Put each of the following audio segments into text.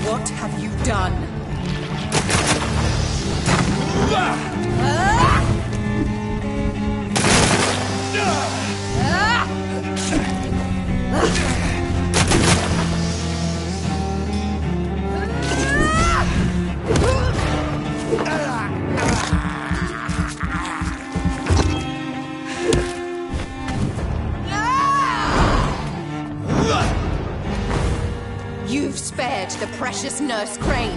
What have you done? You've spared the precious Nurse Crane,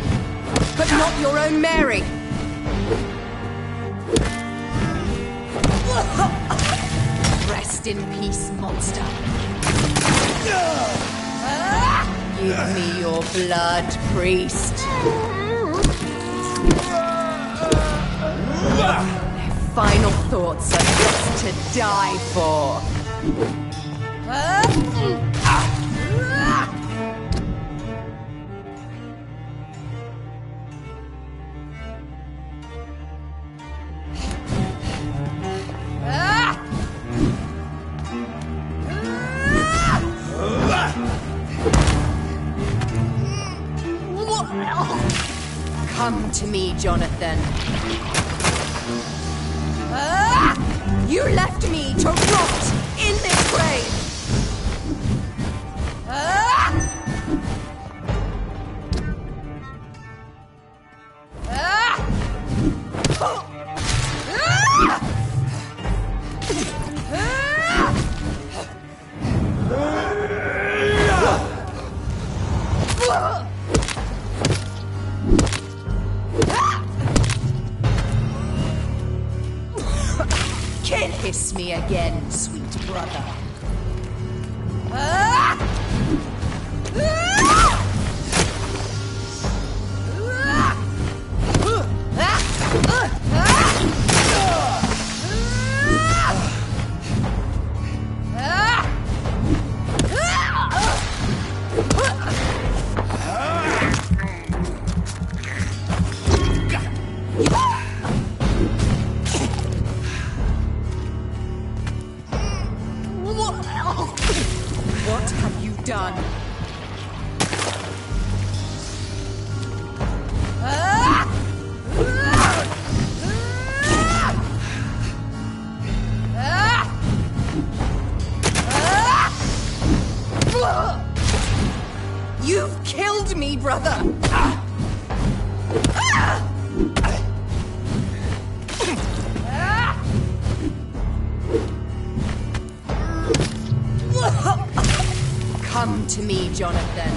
but not your own Mary. Rest in peace, monster. Give me your blood, priest. Their final thoughts are just to die for. Come to me, Jonathan. You left me to rot in this grave! Kiss me again, sweet brother. What have you done? You've killed me, brother! Come to me, Jonathan.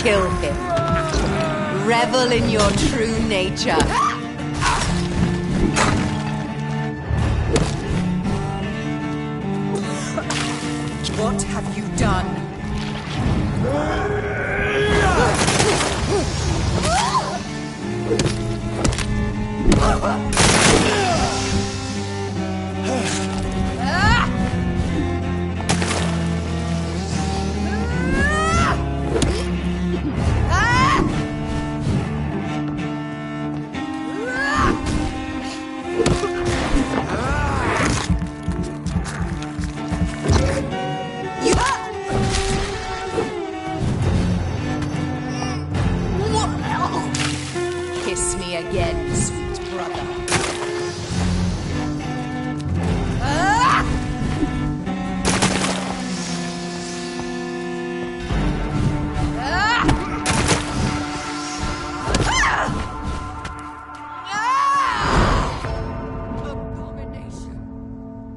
kill him. Revel in your true nature. What have you done? Kiss me again, sweet brother. Abomination!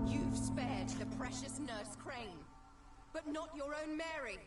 You've spared the precious nurse Crane, but not your own Mary.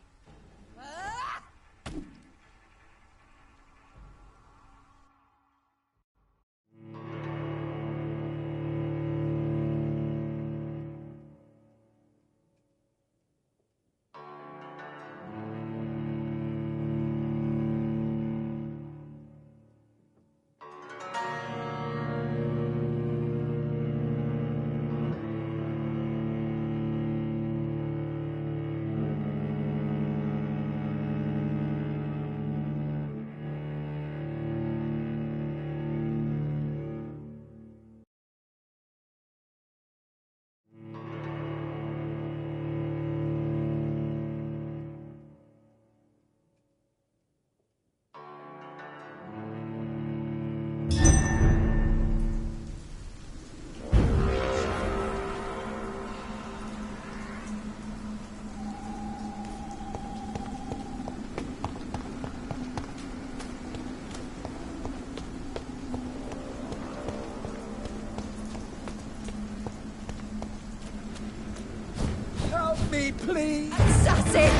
Me, please. Assassin!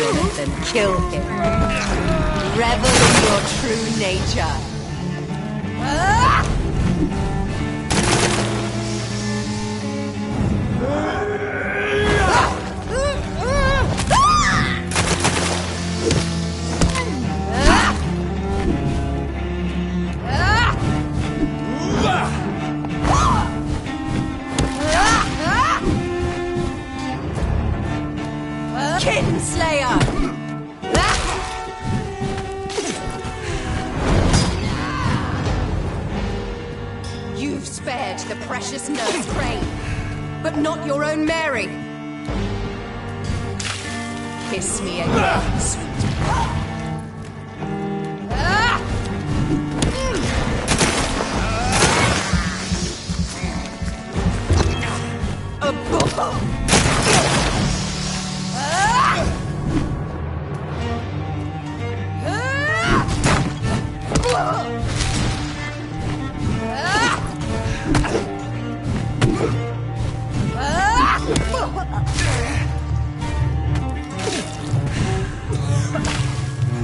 Jonathan, kill him. Revel in your true nature. Kinslayer! You've spared the precious nurse Crane, but not your own Mary. Kiss me again, sweet.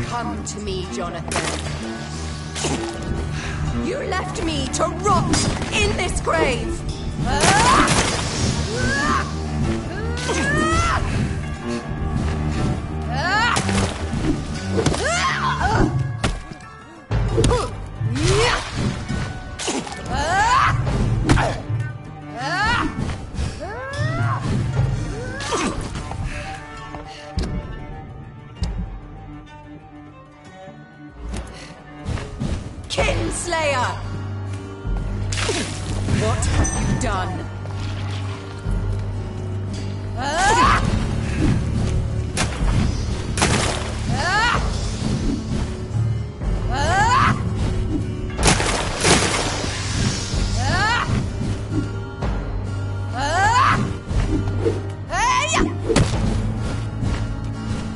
Come to me, Jonathan. You left me to rot in this grave. Kinslayer! What have you done?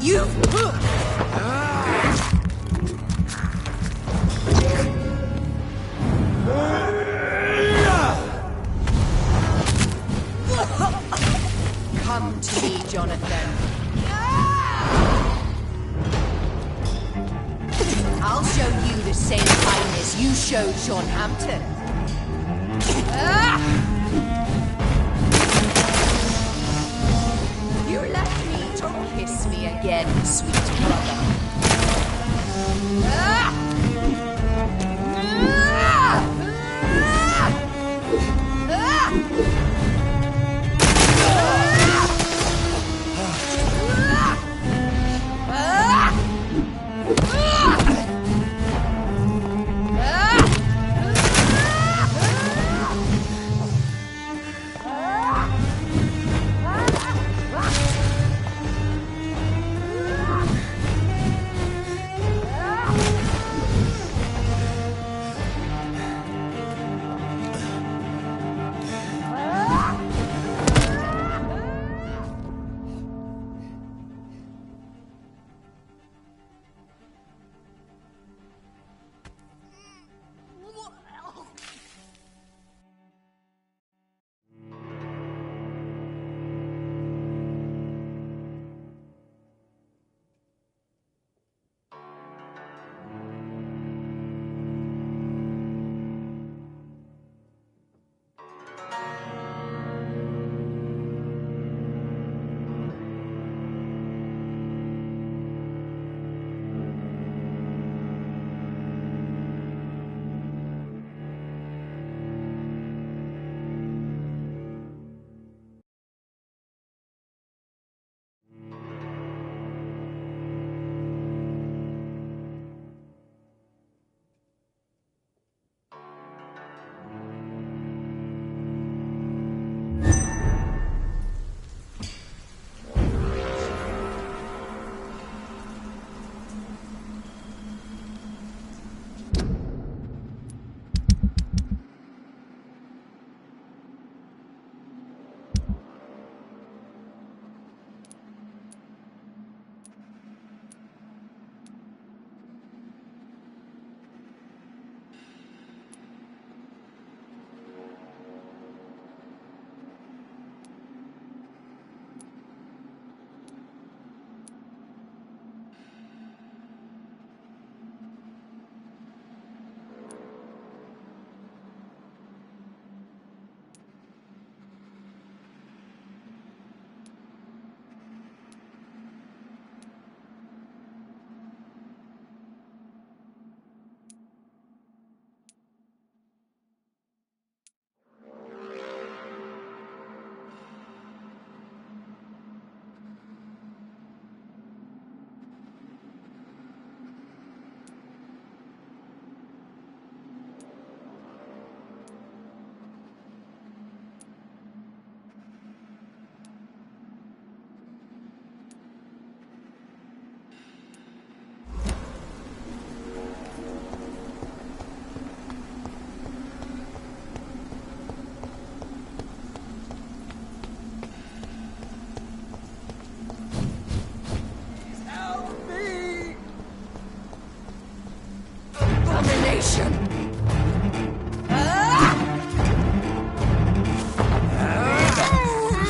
You... Come to me, Jonathan. I'll show you the same kindness you showed Sean Hampton. You left me to kiss me again, sweet brother.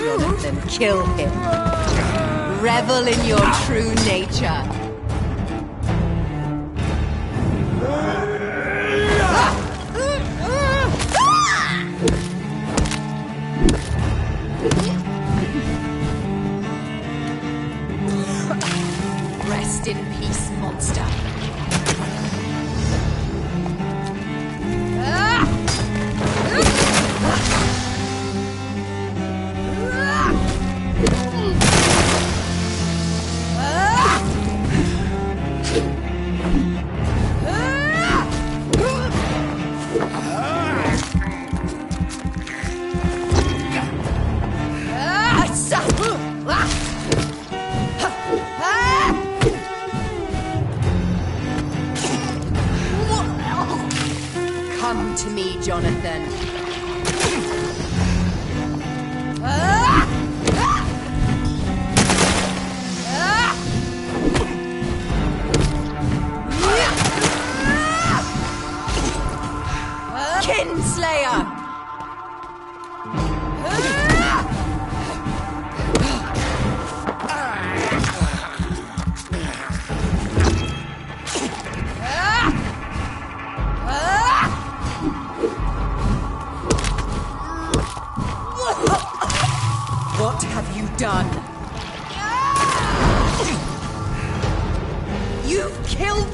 Jonathan, kill him. Revel in your true nature. Rest in peace, monster.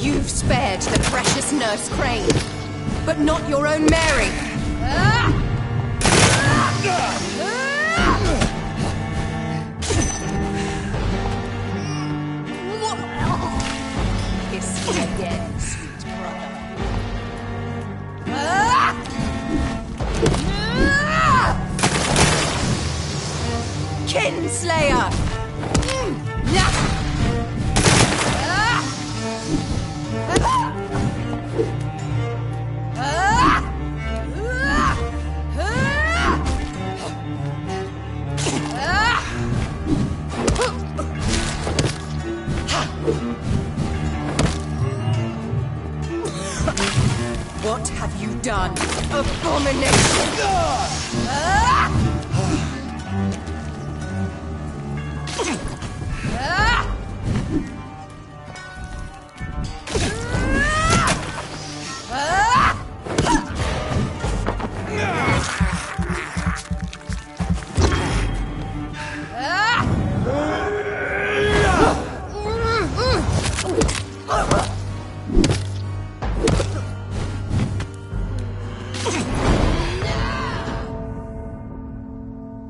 You've spared the precious Nurse Crane, but not your own Mary. Kiss me again, sweet brother. Kinslayer! What have you done, abomination?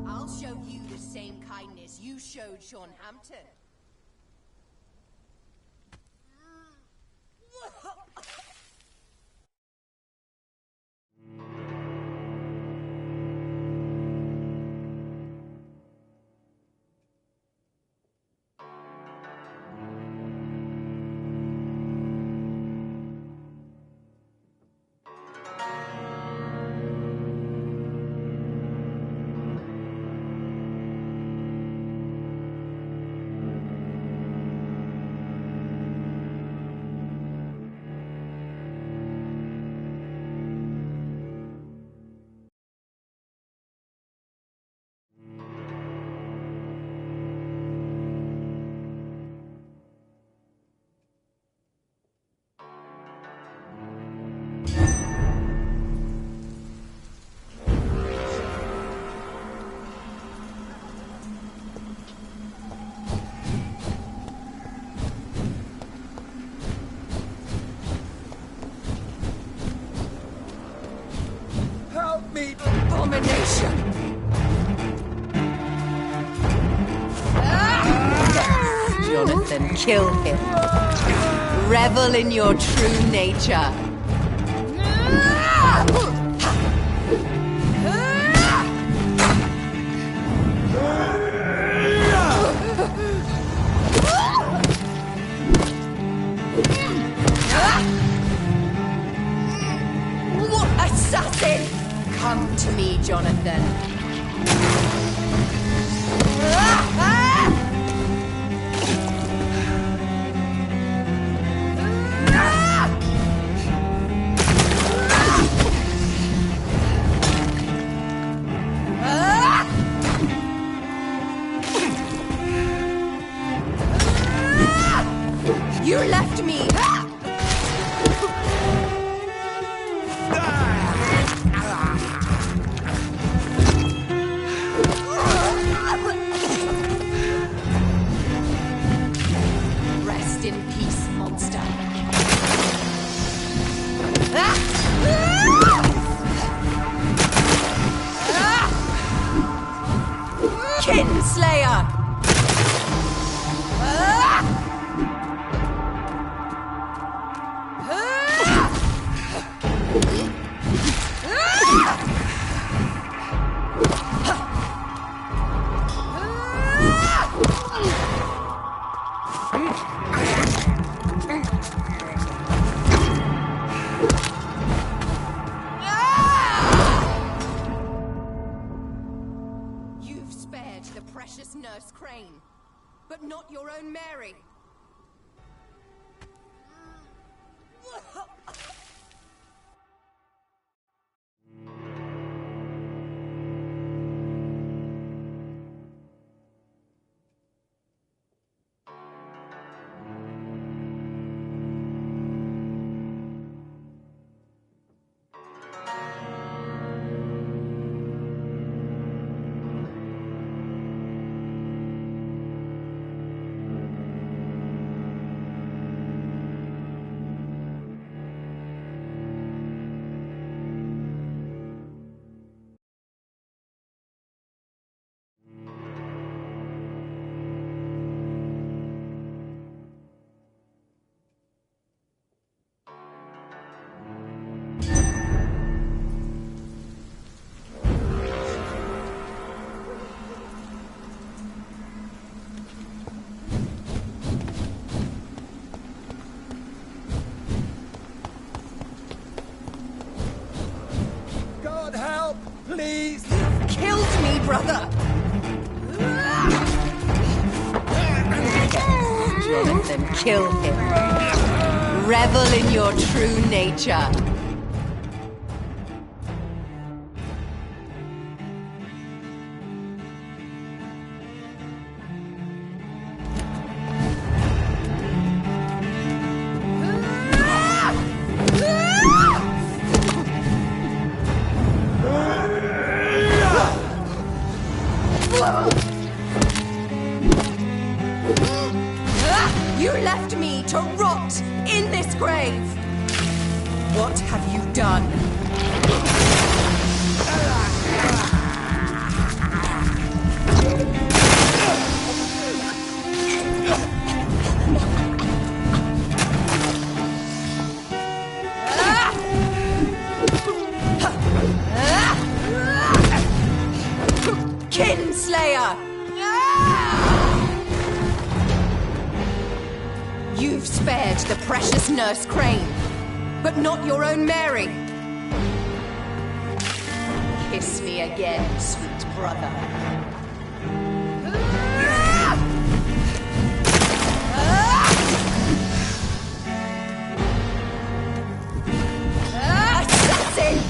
I'll show you the same kindness you showed Sean Hampton. Help me! Abomination! Jonathan, kill him. Revel in your true nature. Assassin! Come to me, Jonathan. You left me! Rest in peace, monster. Kinslayer! You've spared the precious Nurse Crane, but not your own Mary. brother! Jonathan, kill him. Revel in your true nature. You left me to rot in this grave! What have you done? Kinslayer! You've spared the precious Nurse Crane, but not your own Mary. Kiss me again, sweet brother. Assassin!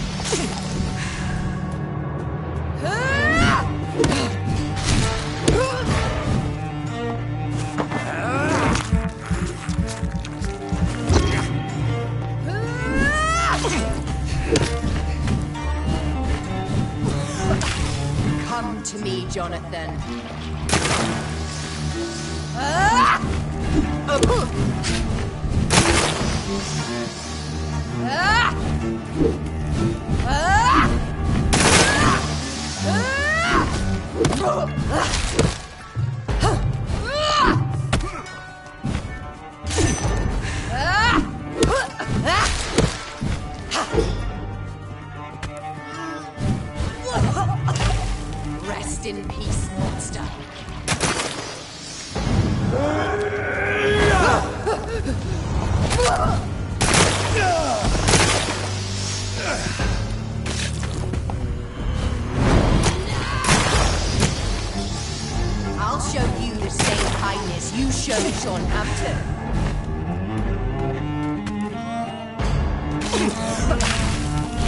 Come to me, Jonathan. Rest in peace, monster. I'll show you the same kindness you showed Sean Hampton.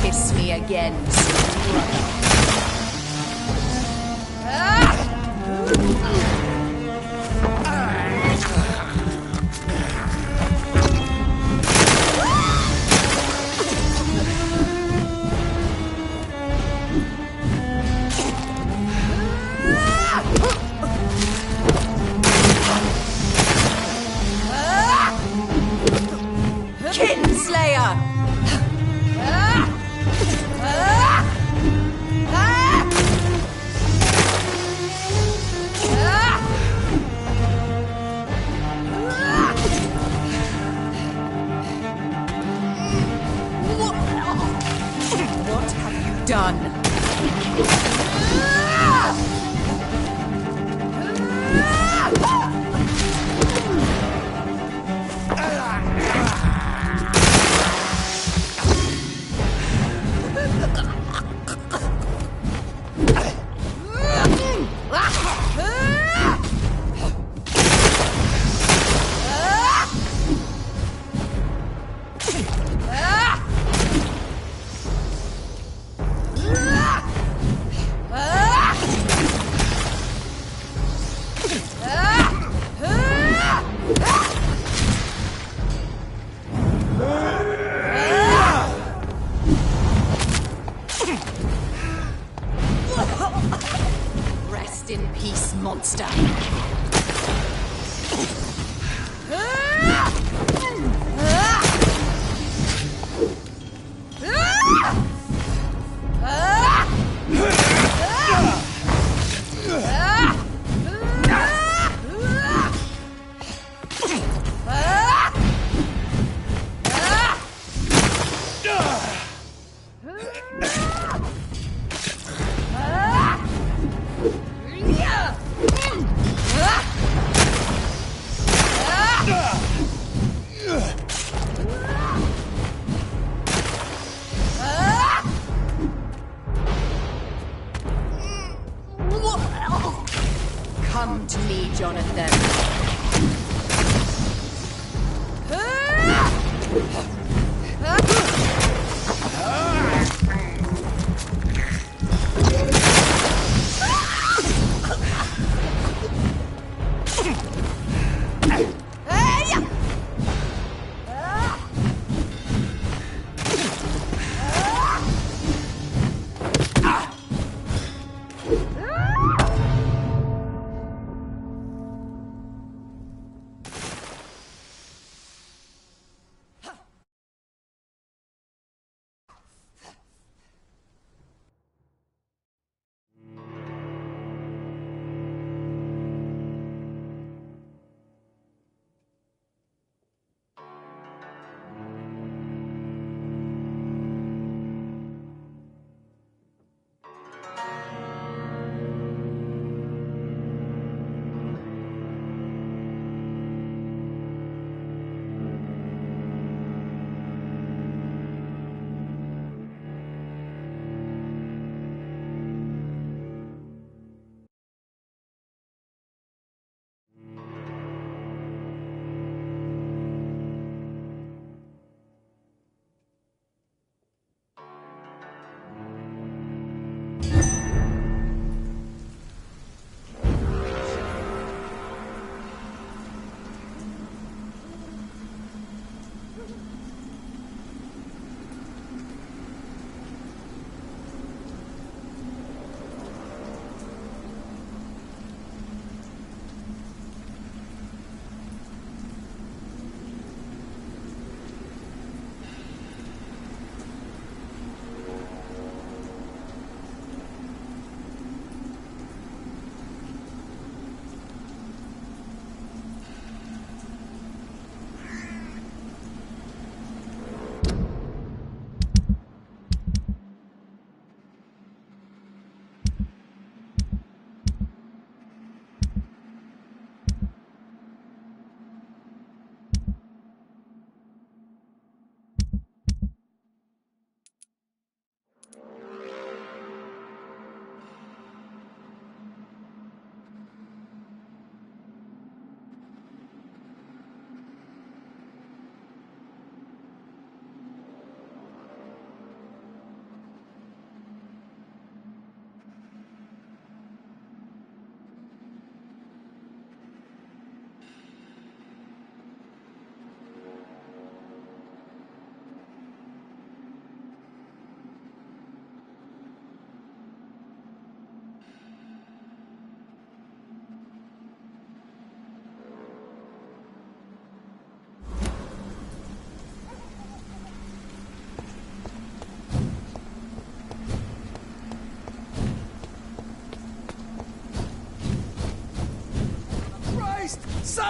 Kiss me again, sweet brother. Kinslayer! What have you done?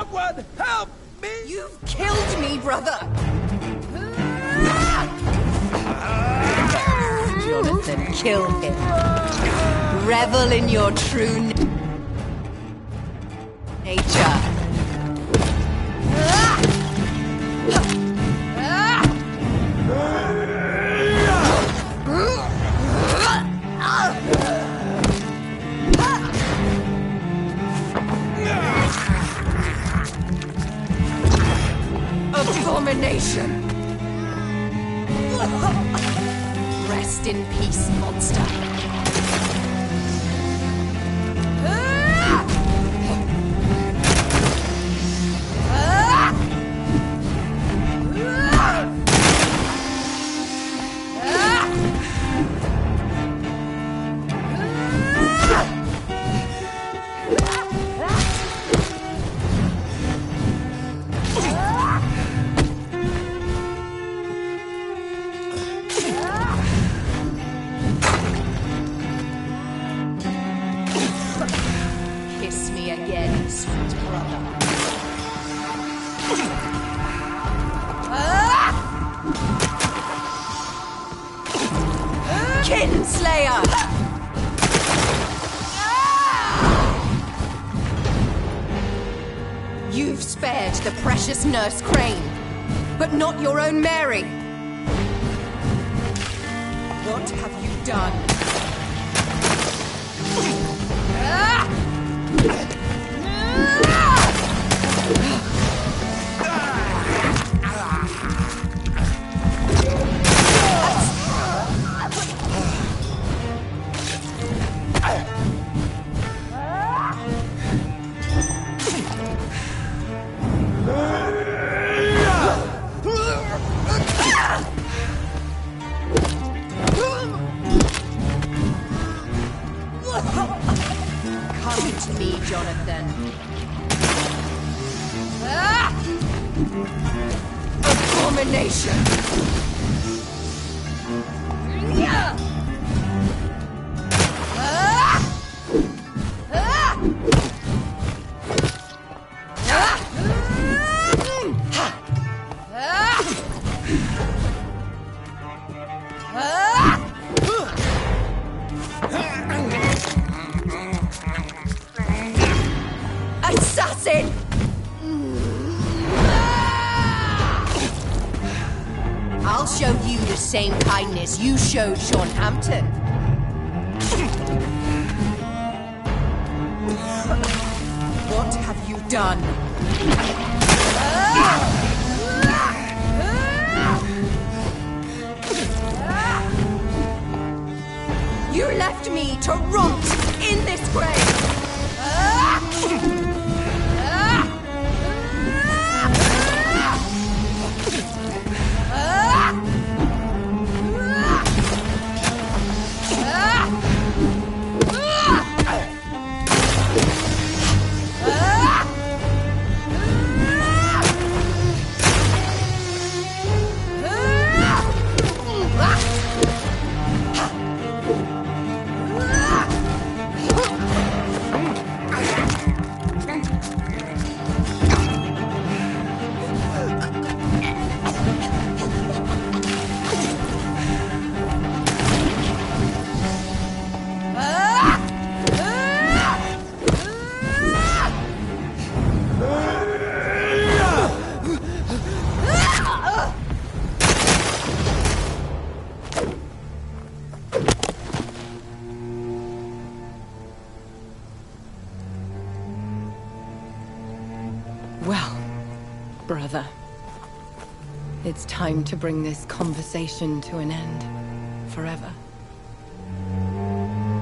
Someone help me! You've killed me, brother! Jonathan, kill him. Revel in your true nature. Abomination! Rest in peace, monster. Kiss me again, sweet brother. Kinslayer! You've spared the precious Nurse Crane, but not your own Mary. What have you done? Come to me, Jonathan. Abomination! Assassin! I'll show you the same kindness you showed Sean Hampton. What have you done? You left me to rot in this grave! Well, brother, it's time to bring this conversation to an end. Forever.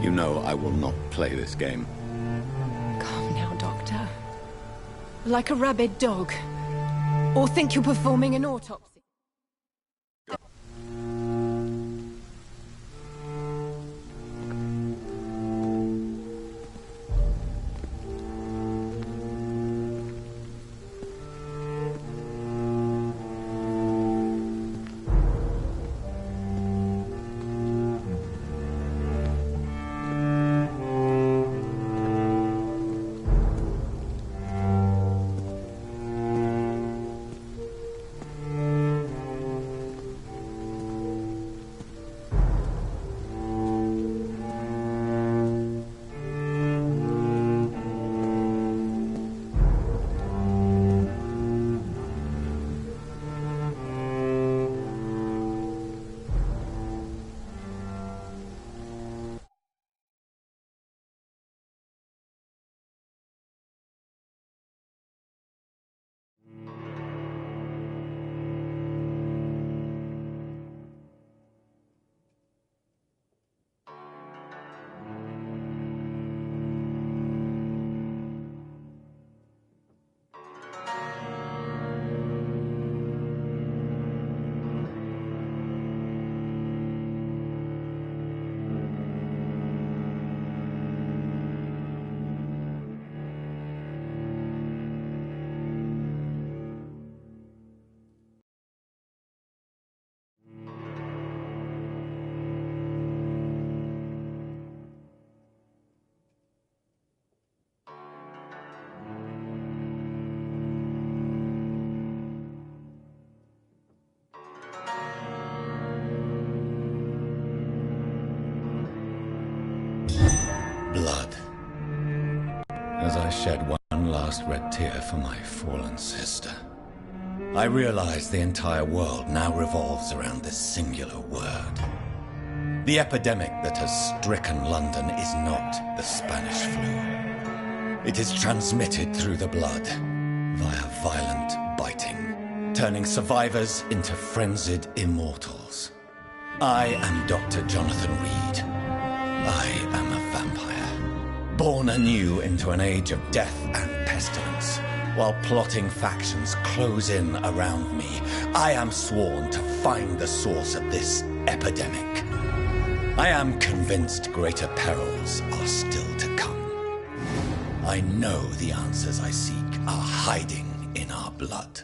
You know I will not play this game. Calm now, Doctor. Like a rabid dog. Or think you're performing an autopsy. as I shed one last red tear for my fallen sister. I realize the entire world now revolves around this singular word. The epidemic that has stricken London is not the Spanish flu. It is transmitted through the blood, via violent biting, turning survivors into frenzied immortals. I am Dr. Jonathan Reed. I am a vampire, born anew into an age of death and pestilence. While plotting factions close in around me, I am sworn to find the source of this epidemic. I am convinced greater perils are still to come. I know the answers I seek are hiding in our blood.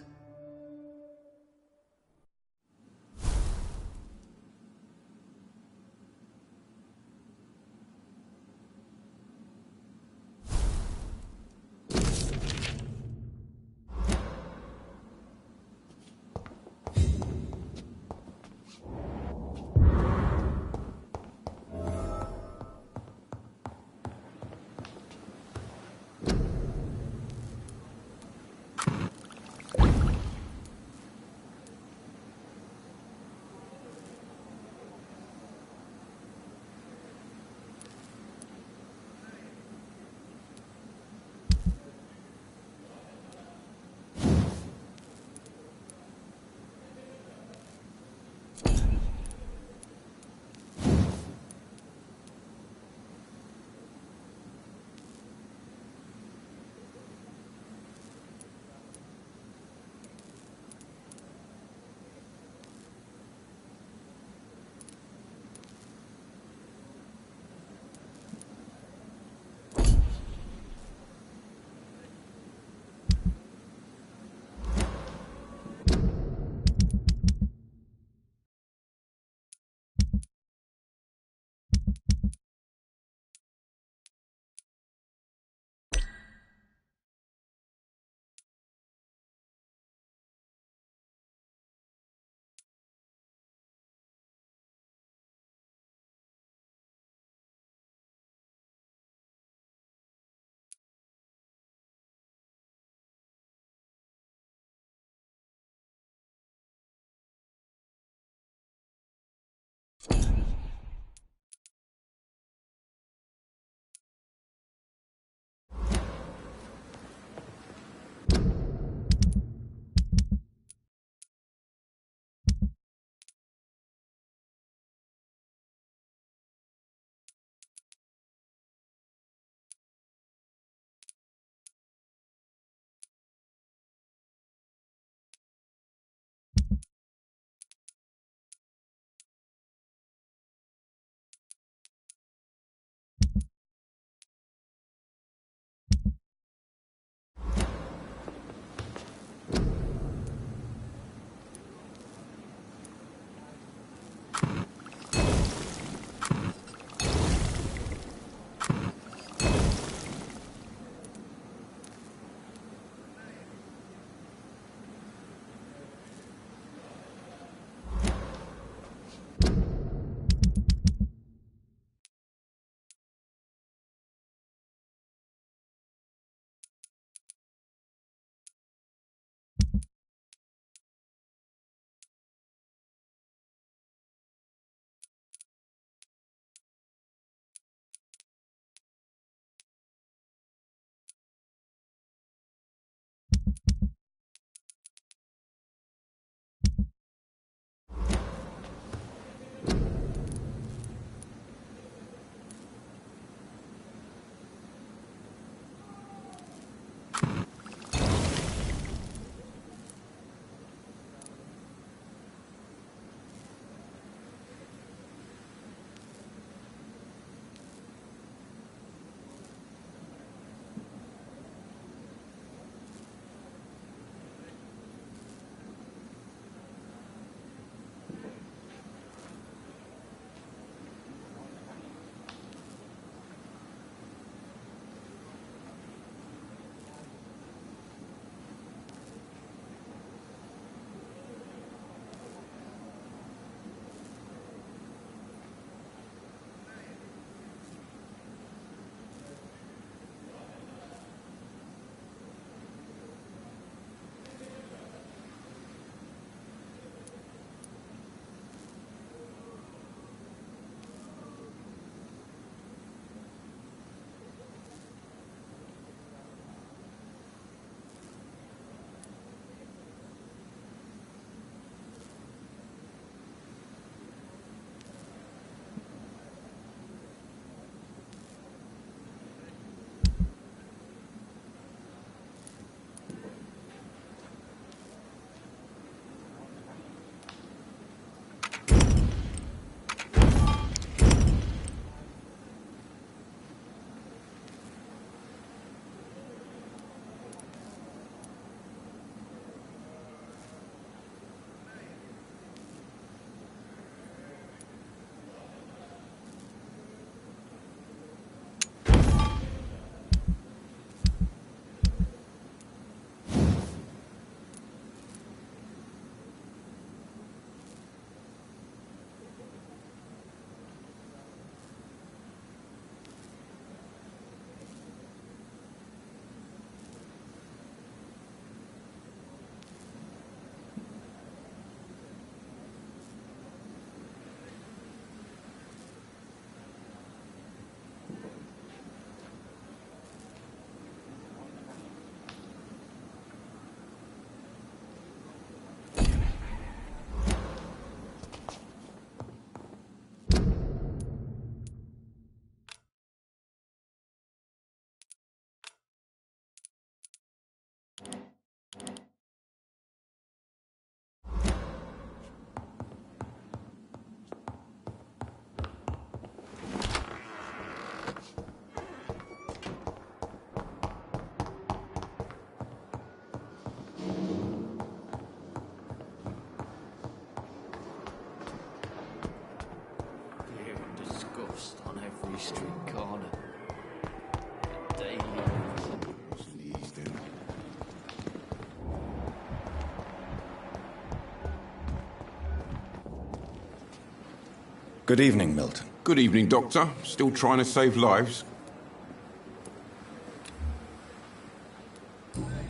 Good evening, Milton. Good evening, Doctor. Still trying to save lives?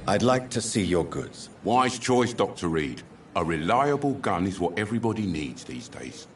I'd like to see your goods. Wise choice, Dr. Reed. A reliable gun is what everybody needs these days.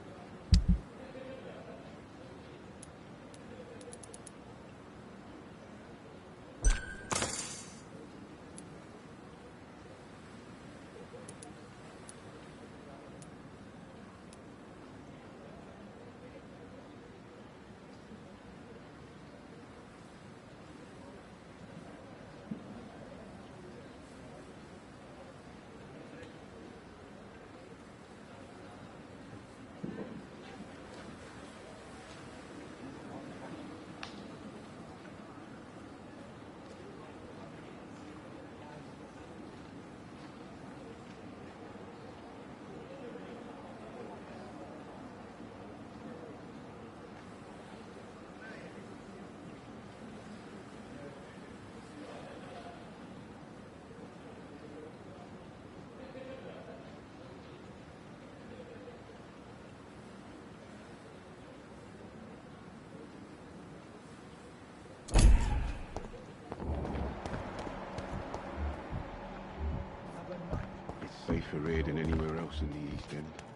Safer here than anywhere else in the East End.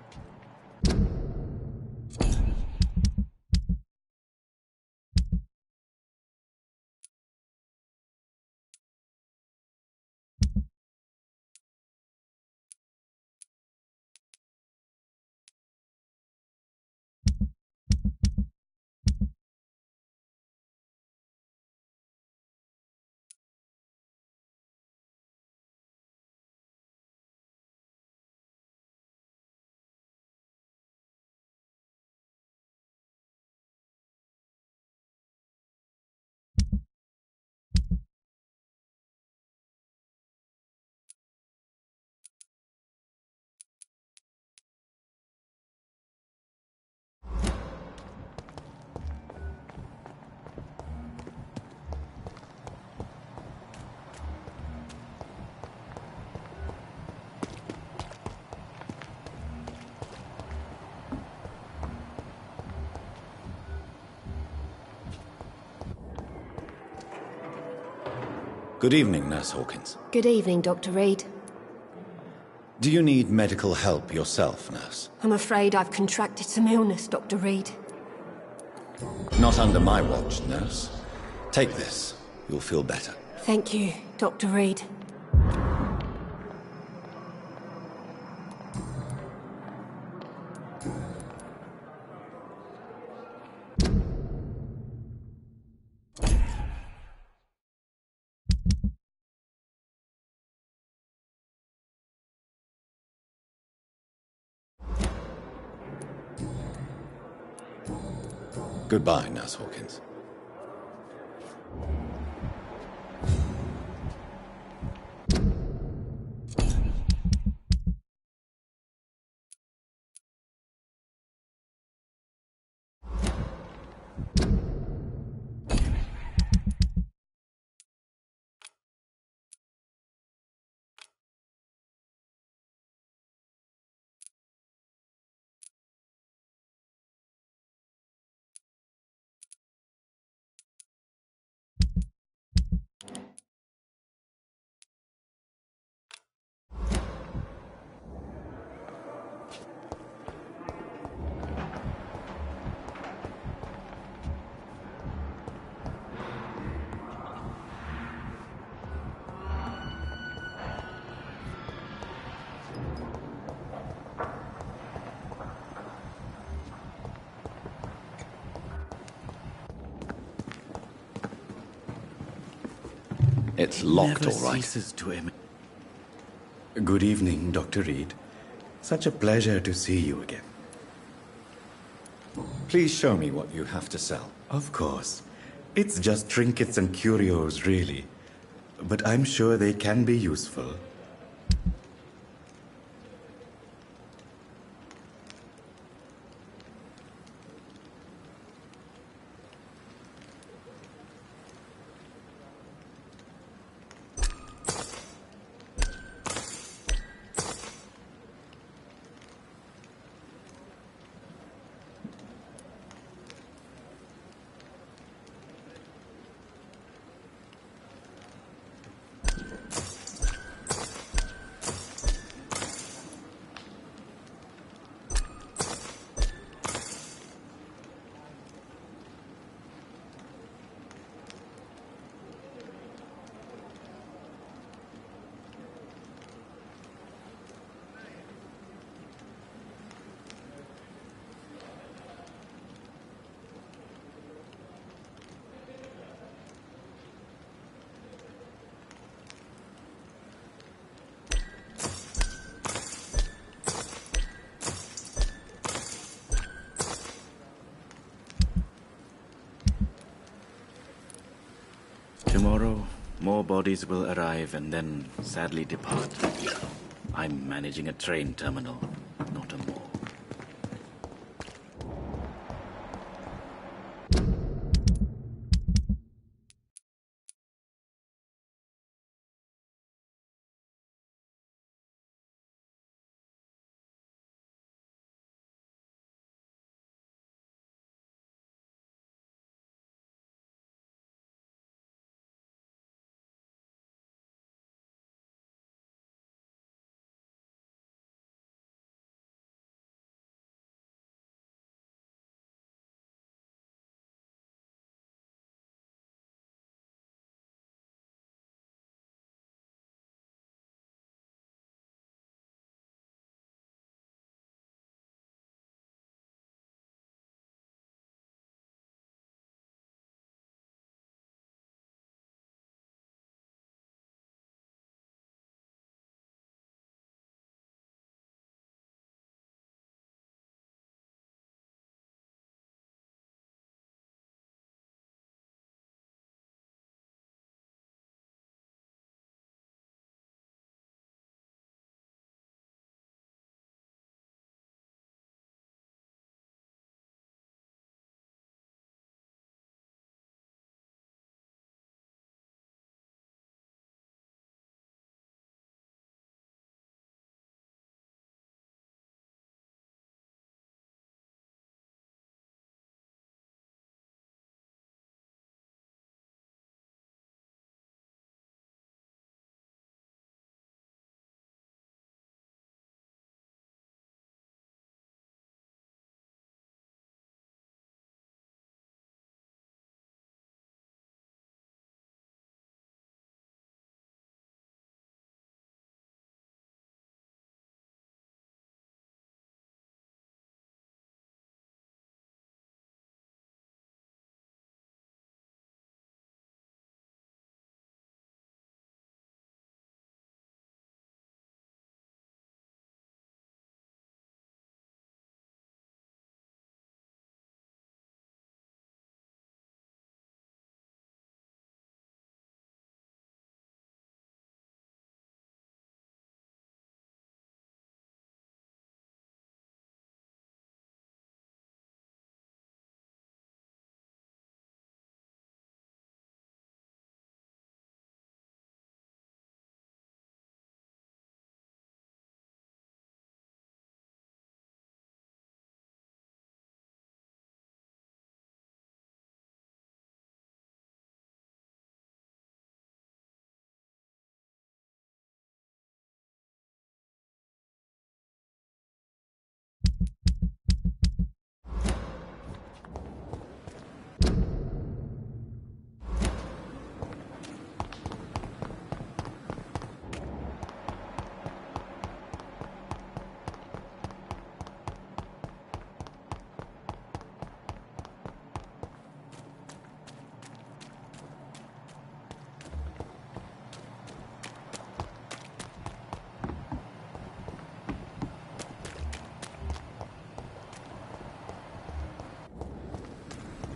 Good evening, Nurse Hawkins. Good evening, Dr. Reed. Do you need medical help yourself, Nurse? I'm afraid I've contracted some illness, Dr. Reed. Not under my watch, Nurse. Take this. You'll feel better. Thank you, Dr. Reed. Goodbye, Nurse Hawkins. It's locked, all right. Good evening, Dr. Reed. Such a pleasure to see you again. Please show me what you have to sell. Of course. It's just trinkets and curios, really. But I'm sure they can be useful. More bodies will arrive and then sadly depart. I'm managing a train terminal, not a morgue.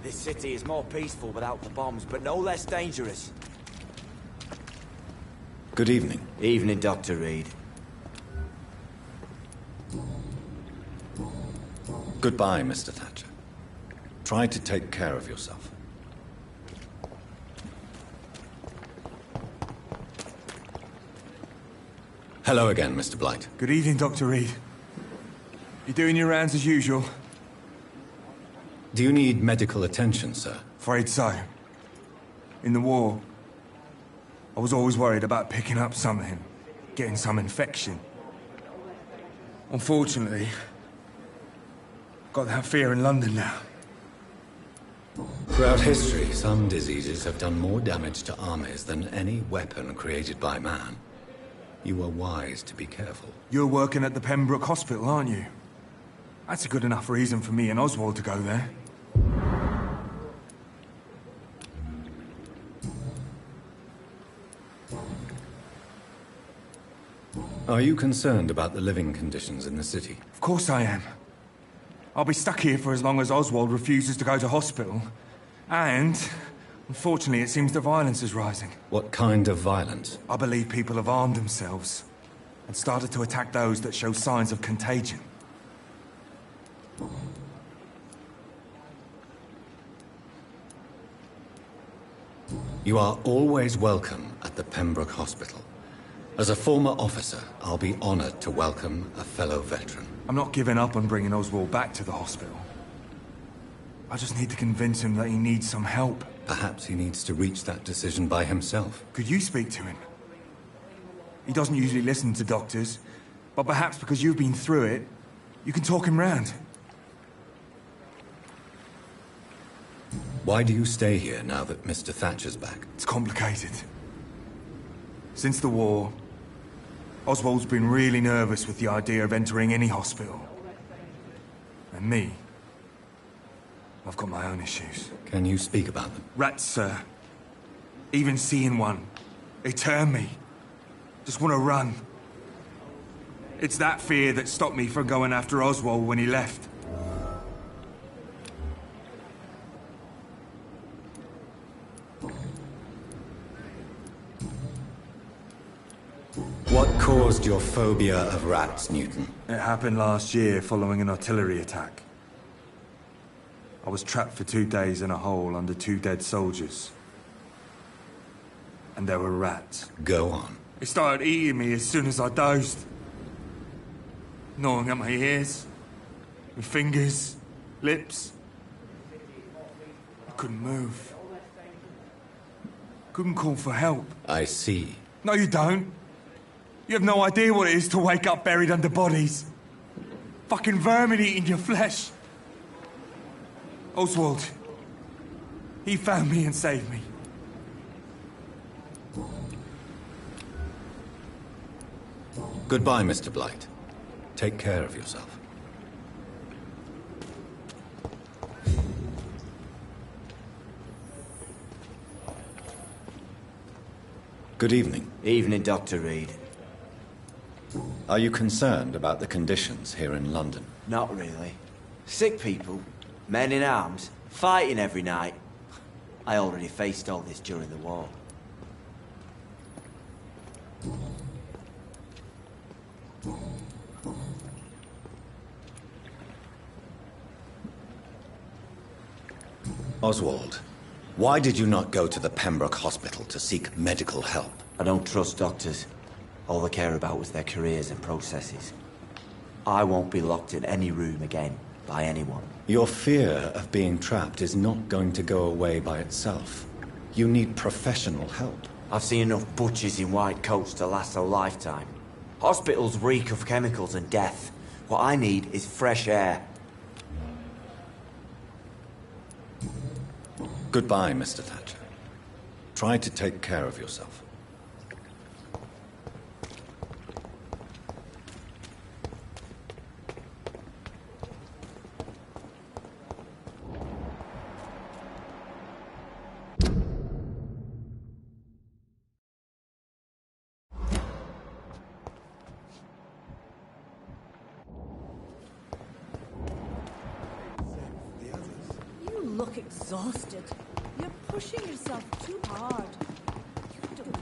This city is more peaceful without the bombs, but no less dangerous. Good evening. Evening, Dr. Reed. Goodbye, Mr. Thatcher. Try to take care of yourself. Hello again, Mr. Blight. Good evening, Dr. Reed. You doing your rounds as usual? Do you need medical attention, sir? Afraid so. In the war, I was always worried about picking up something, getting some infection. Unfortunately, I've got that fear in London now. Throughout history, some diseases have done more damage to armies than any weapon created by man. You are wise to be careful. You're working at the Pembroke Hospital, aren't you? That's a good enough reason for me and Oswald to go there. Are you concerned about the living conditions in the city? Of course I am. I'll be stuck here for as long as Oswald refuses to go to hospital. And Unfortunately, it seems the violence is rising. What kind of violence? I believe people have armed themselves and started to attack those that show signs of contagion. You are always welcome at the Pembroke Hospital. As a former officer, I'll be honored to welcome a fellow veteran. I'm not giving up on bringing Oswald back to the hospital. I just need to convince him that he needs some help. Perhaps he needs to reach that decision by himself. Could you speak to him? He doesn't usually listen to doctors, but perhaps because you've been through it, you can talk him round. Why do you stay here now that Mr. Thatcher's back? It's complicated. Since the war, Oswald's been really nervous with the idea of entering any hospital. And me, I've got my own issues. Can you speak about them? Rats, sir. Even seeing one, they turn me. Just want to run. It's that fear that stopped me from going after Oswald when he left. What caused your phobia of rats, Newton? It happened last year following an artillery attack. I was trapped for 2 days in a hole under 2 dead soldiers. And there were rats. Go on. They started eating me as soon as I dozed. Gnawing at my ears, my fingers, lips. I couldn't move. Couldn't call for help. I see. No, you don't. You have no idea what it is to wake up buried under bodies. Fucking vermin eating your flesh. Oswald. He found me and saved me. Goodbye, Mr. Blight. Take care of yourself. Good evening. Evening, Dr. Reed. Are you concerned about the conditions here in London? Not really. Sick people, men in arms, fighting every night. I already faced all this during the war. Oswald, why did you not go to the Pembroke Hospital to seek medical help? I don't trust doctors. All they care about was their careers and processes. I won't be locked in any room again by anyone. Your fear of being trapped is not going to go away by itself. You need professional help. I've seen enough butchers in white coats to last a lifetime. Hospitals reek of chemicals and death. What I need is fresh air. Goodbye, Mr. Thatcher. Try to take care of yourself. You look exhausted. You're pushing yourself too hard. You don't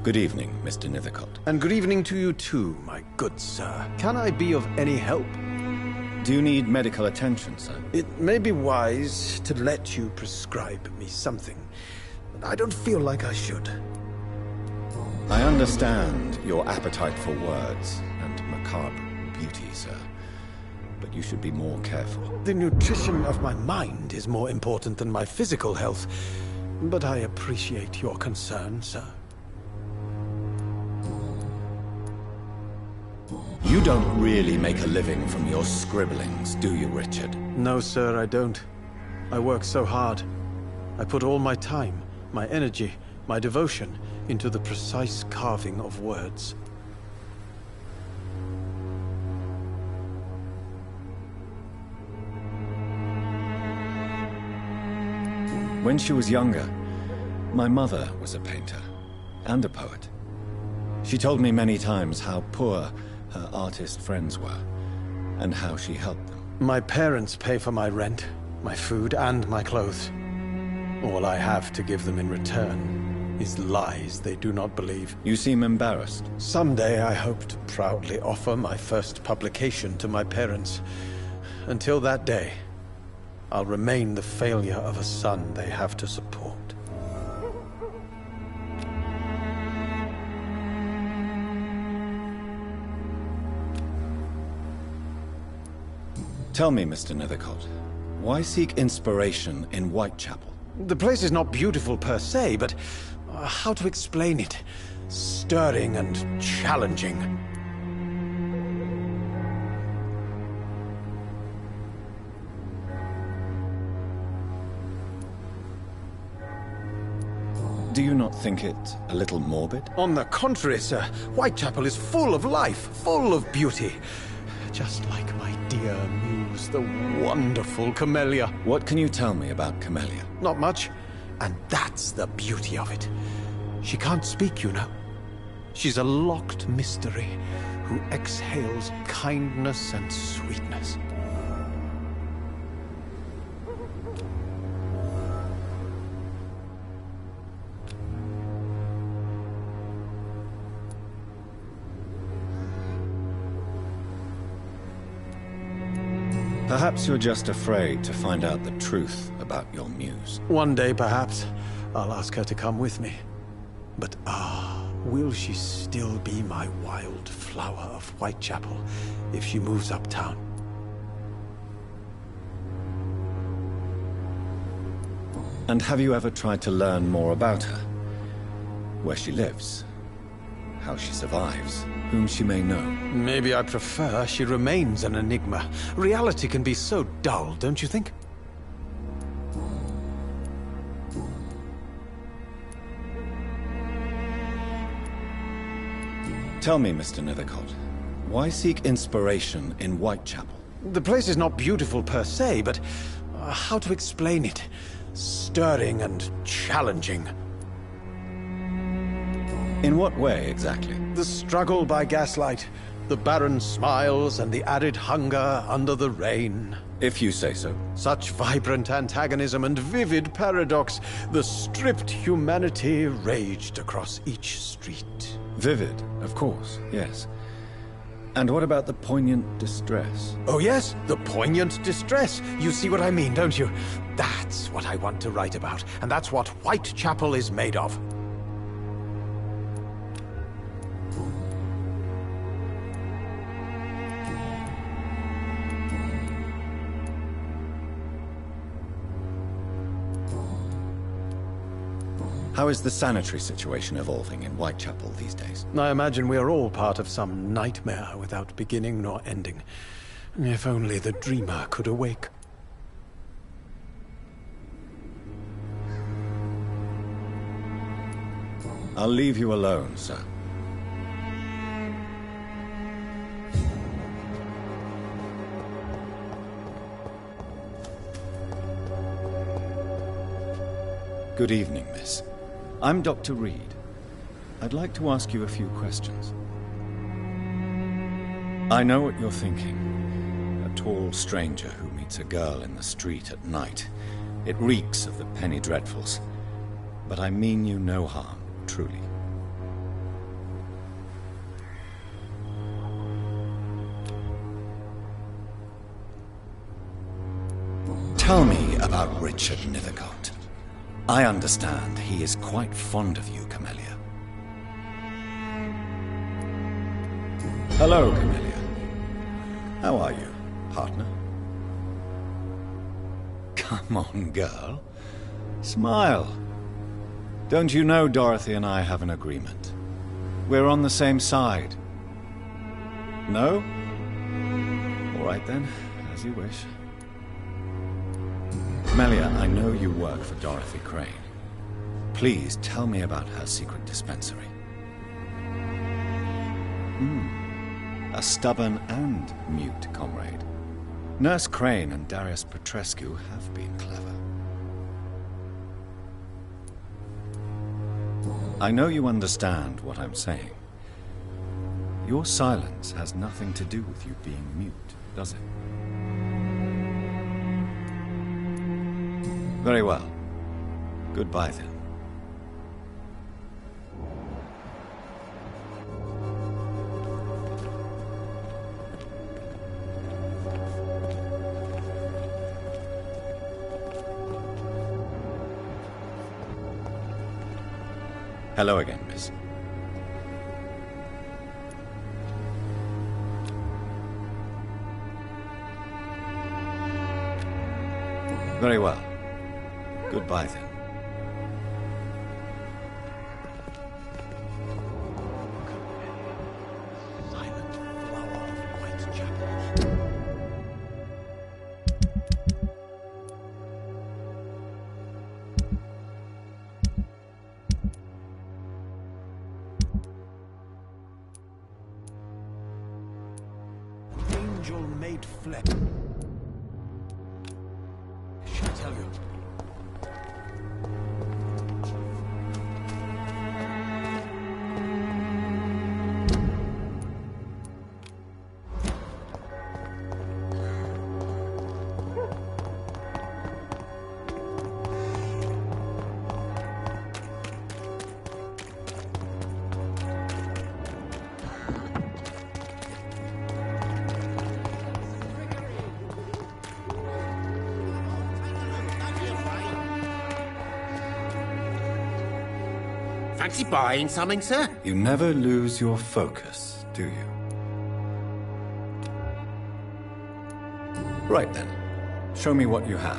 Good evening, Mr. Nethercott. And good evening to you too, my good sir. Can I be of any help? Do you need medical attention, sir? It may be wise to let you prescribe me something, but I don't feel like I should. I understand your appetite for words and macabre beauty, sir. But you should be more careful. The nutrition of my mind is more important than my physical health, but I appreciate your concern, sir. You don't really make a living from your scribblings, do you, Richard? No, sir, I don't. I work so hard. I put all my time, my energy, my devotion into the precise carving of words. When she was younger, my mother was a painter and a poet. She told me many times how poor her artist friends were, and how she helped them. My parents pay for my rent, my food, and my clothes. All I have to give them in return is lies they do not believe. You seem embarrassed. Someday I hope to proudly offer my first publication to my parents. Until that day, I'll remain the failure of a son they have to support. Tell me, Mr. Nethercott, why seek inspiration in Whitechapel? The place is not beautiful per se, but how to explain it? Stirring and challenging. Do you not think it a little morbid? On the contrary, sir. Whitechapel is full of life, full of beauty. Just like my dear muse, the wonderful Camellia. What can you tell me about Camellia? Not much. And that's the beauty of it. She can't speak, you know. She's a locked mystery who exhales kindness and sweetness. Perhaps you're just afraid to find out the truth about your muse. One day, perhaps, I'll ask her to come with me. But will she still be my wild flower of Whitechapel if she moves uptown? And have you ever tried to learn more about her? Where she lives? How she survives? Whom she may know? Maybe I prefer she remains an enigma. Reality can be so dull, don't you think? Tell me, Mr. Nethercott, why seek inspiration in Whitechapel? The place is not beautiful per se, but how to explain it? Stirring and challenging. In what way, exactly? The struggle by gaslight, the barren smiles and the added hunger under the rain. If you say so. Such vibrant antagonism and vivid paradox, the stripped humanity raged across each street. Vivid, of course, yes. And what about the poignant distress? Oh yes, the poignant distress. You see what I mean, don't you? That's what I want to write about, and that's what Whitechapel is made of. How is the sanitary situation evolving in Whitechapel these days? I imagine we are all part of some nightmare without beginning nor ending. If only the dreamer could awake. I'll leave you alone, sir. Good evening, miss. I'm Dr. Reed. I'd like to ask you a few questions. I know what you're thinking. A tall stranger who meets a girl in the street at night. It reeks of the penny dreadfuls. But I mean you no harm, truly. Tell me about Richard Nithercott. I understand he is quite fond of you, Camellia. Hello, Camellia. How are you, partner? Come on, girl. Smile. Don't you know Dorothy and I have an agreement? We're on the same side. No? All right then, as you wish. Camellia, I know you work for Dorothy Crane. Please tell me about her secret dispensary. A stubborn and mute comrade. Nurse Crane and Darius Petrescu have been clever. I know you understand what I'm saying. Your silence has nothing to do with you being mute, does it? Very well. Goodbye then. Hello again, miss. Very well. Goodbye then. Silent flower of Whitechapel. Angel made flesh. Shall I tell you? Fancy buying something, sir? You never lose your focus, do you? Right then. Show me what you have.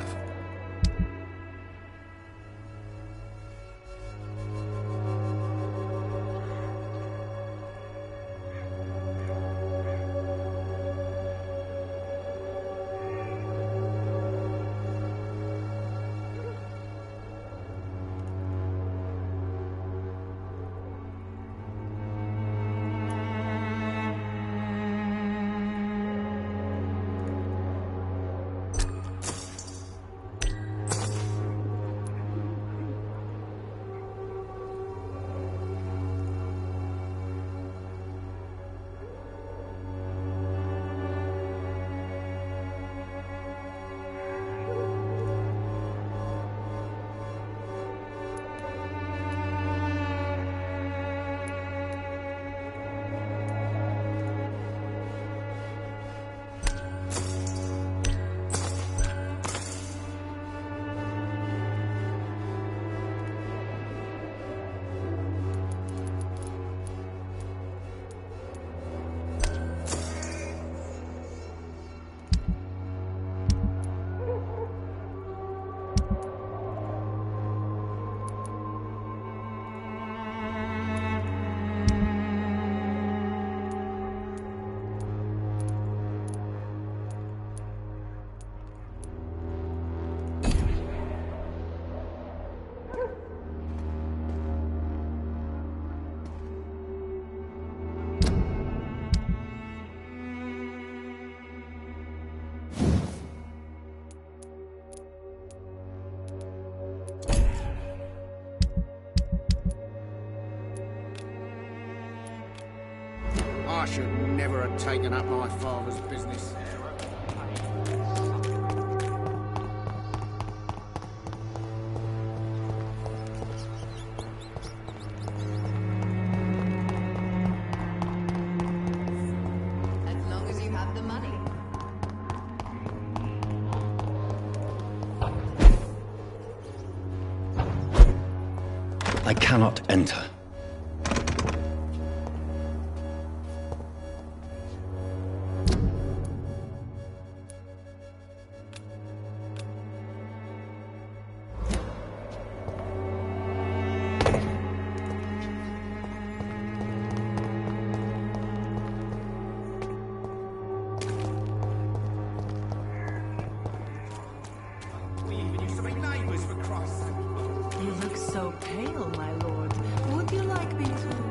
I should never have taken up my father's business. As long as you have the money. I cannot enter. You look so pale, my lord. Would you like me to...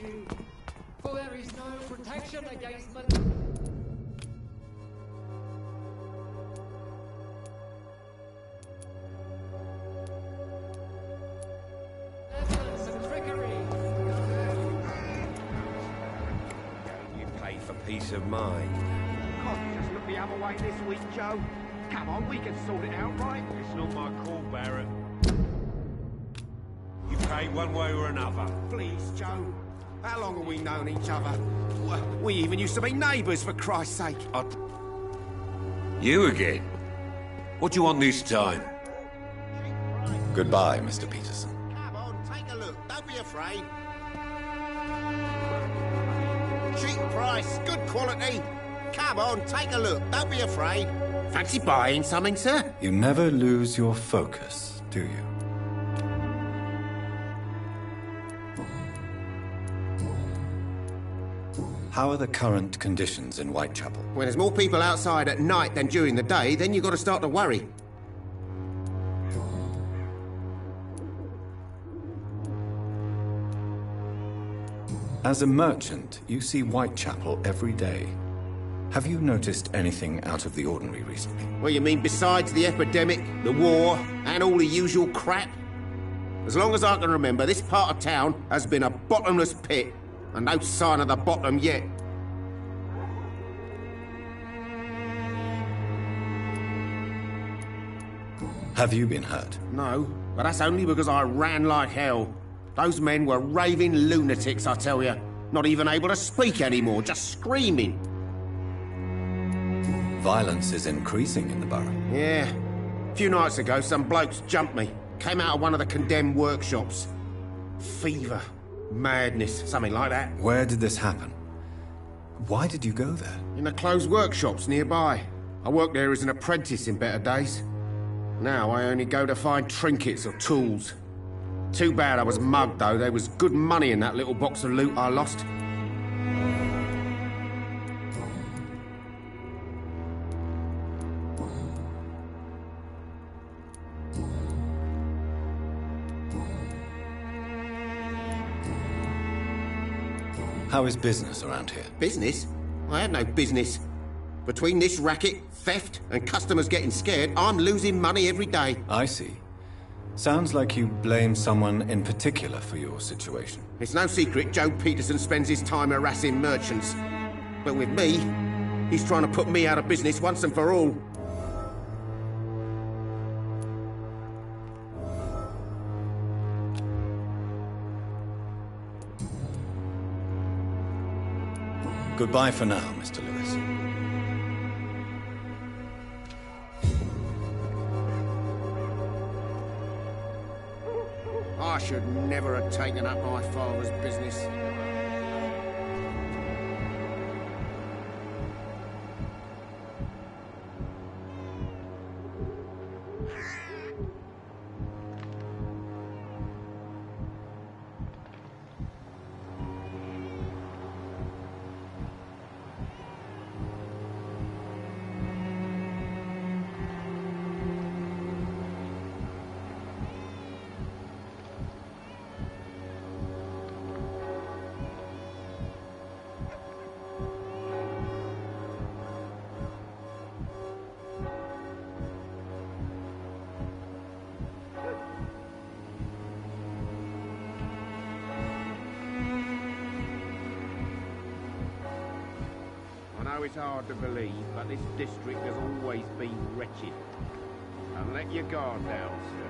you, for there is no protection against malevolence and trickery. You pay for peace of mind. Can't you just look the other way this week, Joe? Come on, we can sort it out, right? It's not my call, Barrett. You pay one way or another. Please, Joe. How long have we known each other? We even used to be neighbours, for Christ's sake. You again? What do you want this time? Goodbye, Mr. Peterson. Come on, take a look. Don't be afraid. Cheap price, good quality. Come on, take a look. Don't be afraid. Fancy buying something, sir? You never lose your focus, do you? How are the current conditions in Whitechapel? When there's more people outside at night than during the day, then you've got to start to worry. As a merchant, you see Whitechapel every day. Have you noticed anything out of the ordinary recently? Well, you mean besides the epidemic, the war, and all the usual crap? As long as I can remember, this part of town has been a bottomless pit, and no sign of the bottom yet. Have you been hurt? No, but that's only because I ran like hell. Those men were raving lunatics, I tell you. Not even able to speak anymore, just screaming. Violence is increasing in the borough. Yeah. A few nights ago, some blokes jumped me. Came out of one of the condemned workshops. Fever. Madness. Something like that. Where did this happen? Why did you go there? In the closed workshops nearby. I worked there as an apprentice in better days. Now I only go to find trinkets or tools. Too bad I was mugged, though. There was good money in that little box of loot I lost. How is business around here? Business? I have no business. Between this racket, theft, and customers getting scared, I'm losing money every day. I see. Sounds like you blame someone in particular for your situation. It's no secret Joe Peterson spends his time harassing merchants. But with me, he's trying to put me out of business once and for all. Goodbye for now, Mr. Lewis. I should never have taken up my father's business. I know it's hard to believe, but this district has always been wretched. And let your guard down, sir.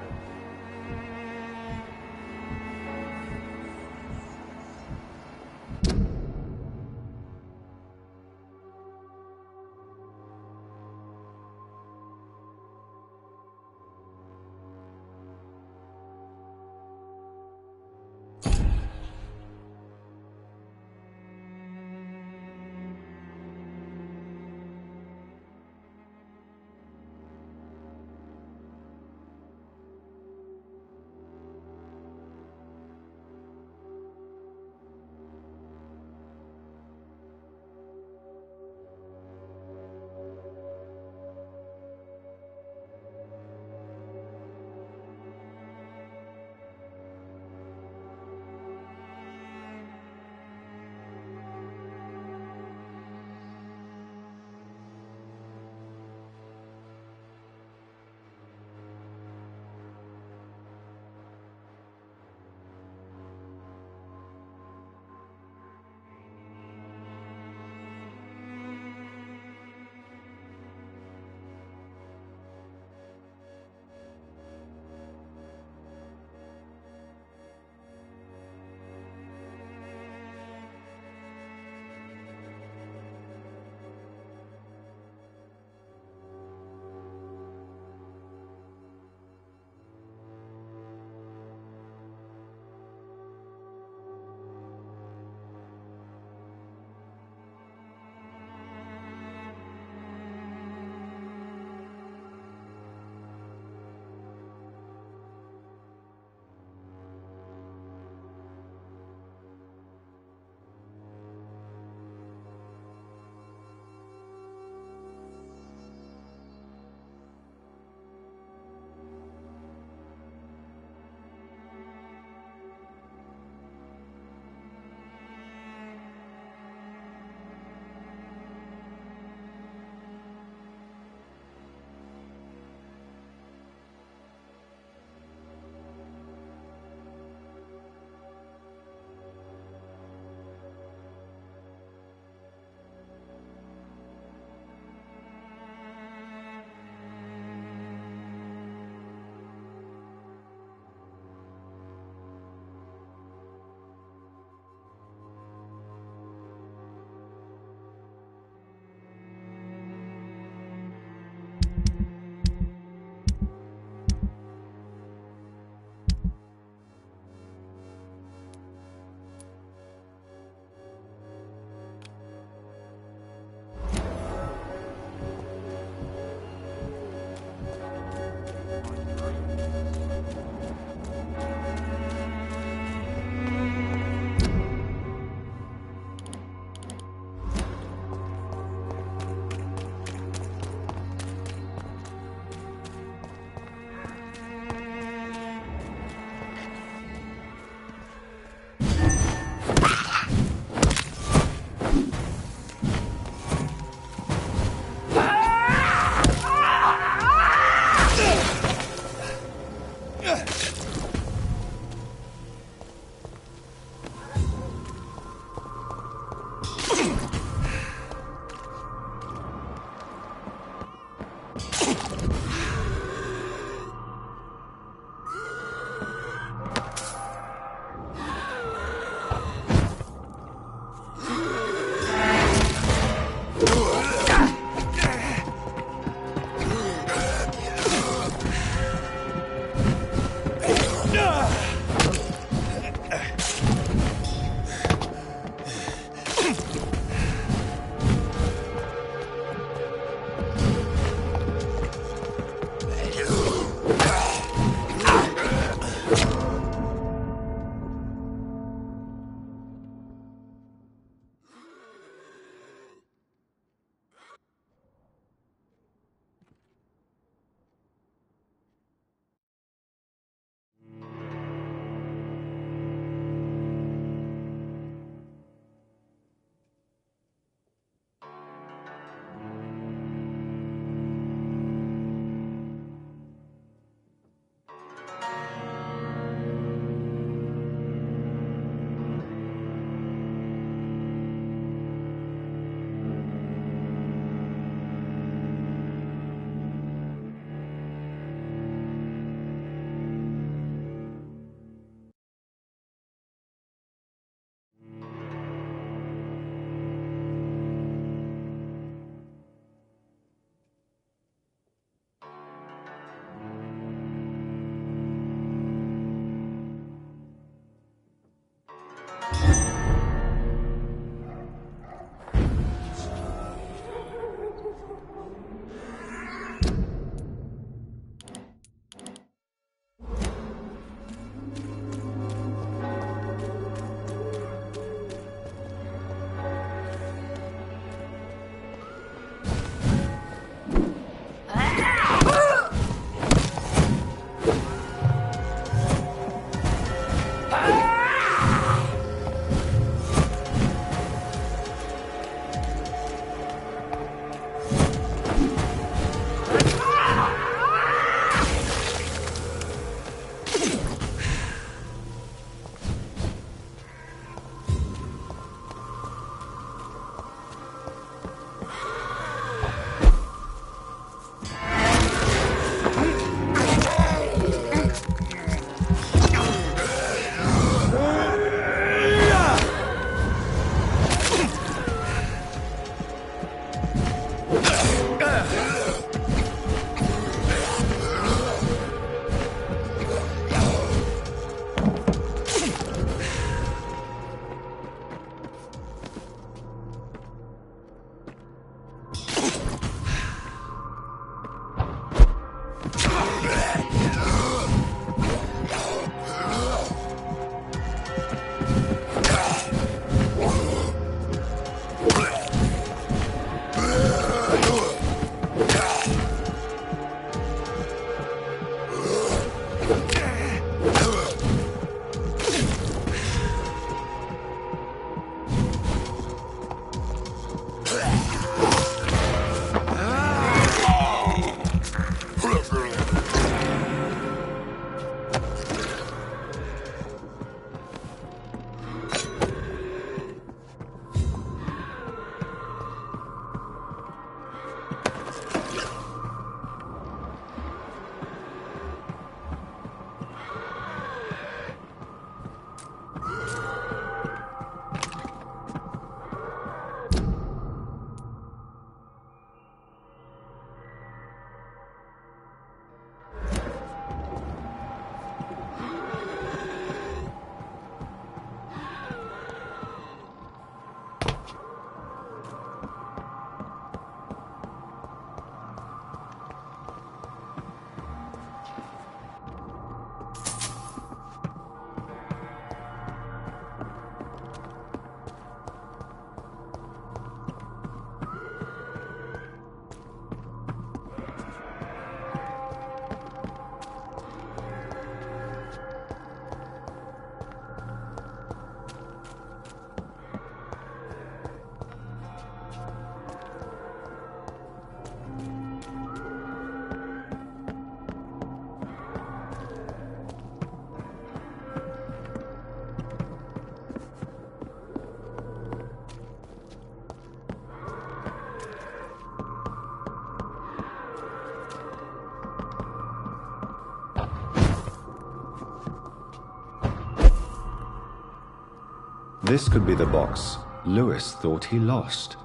This could be the box Lewis thought he lost.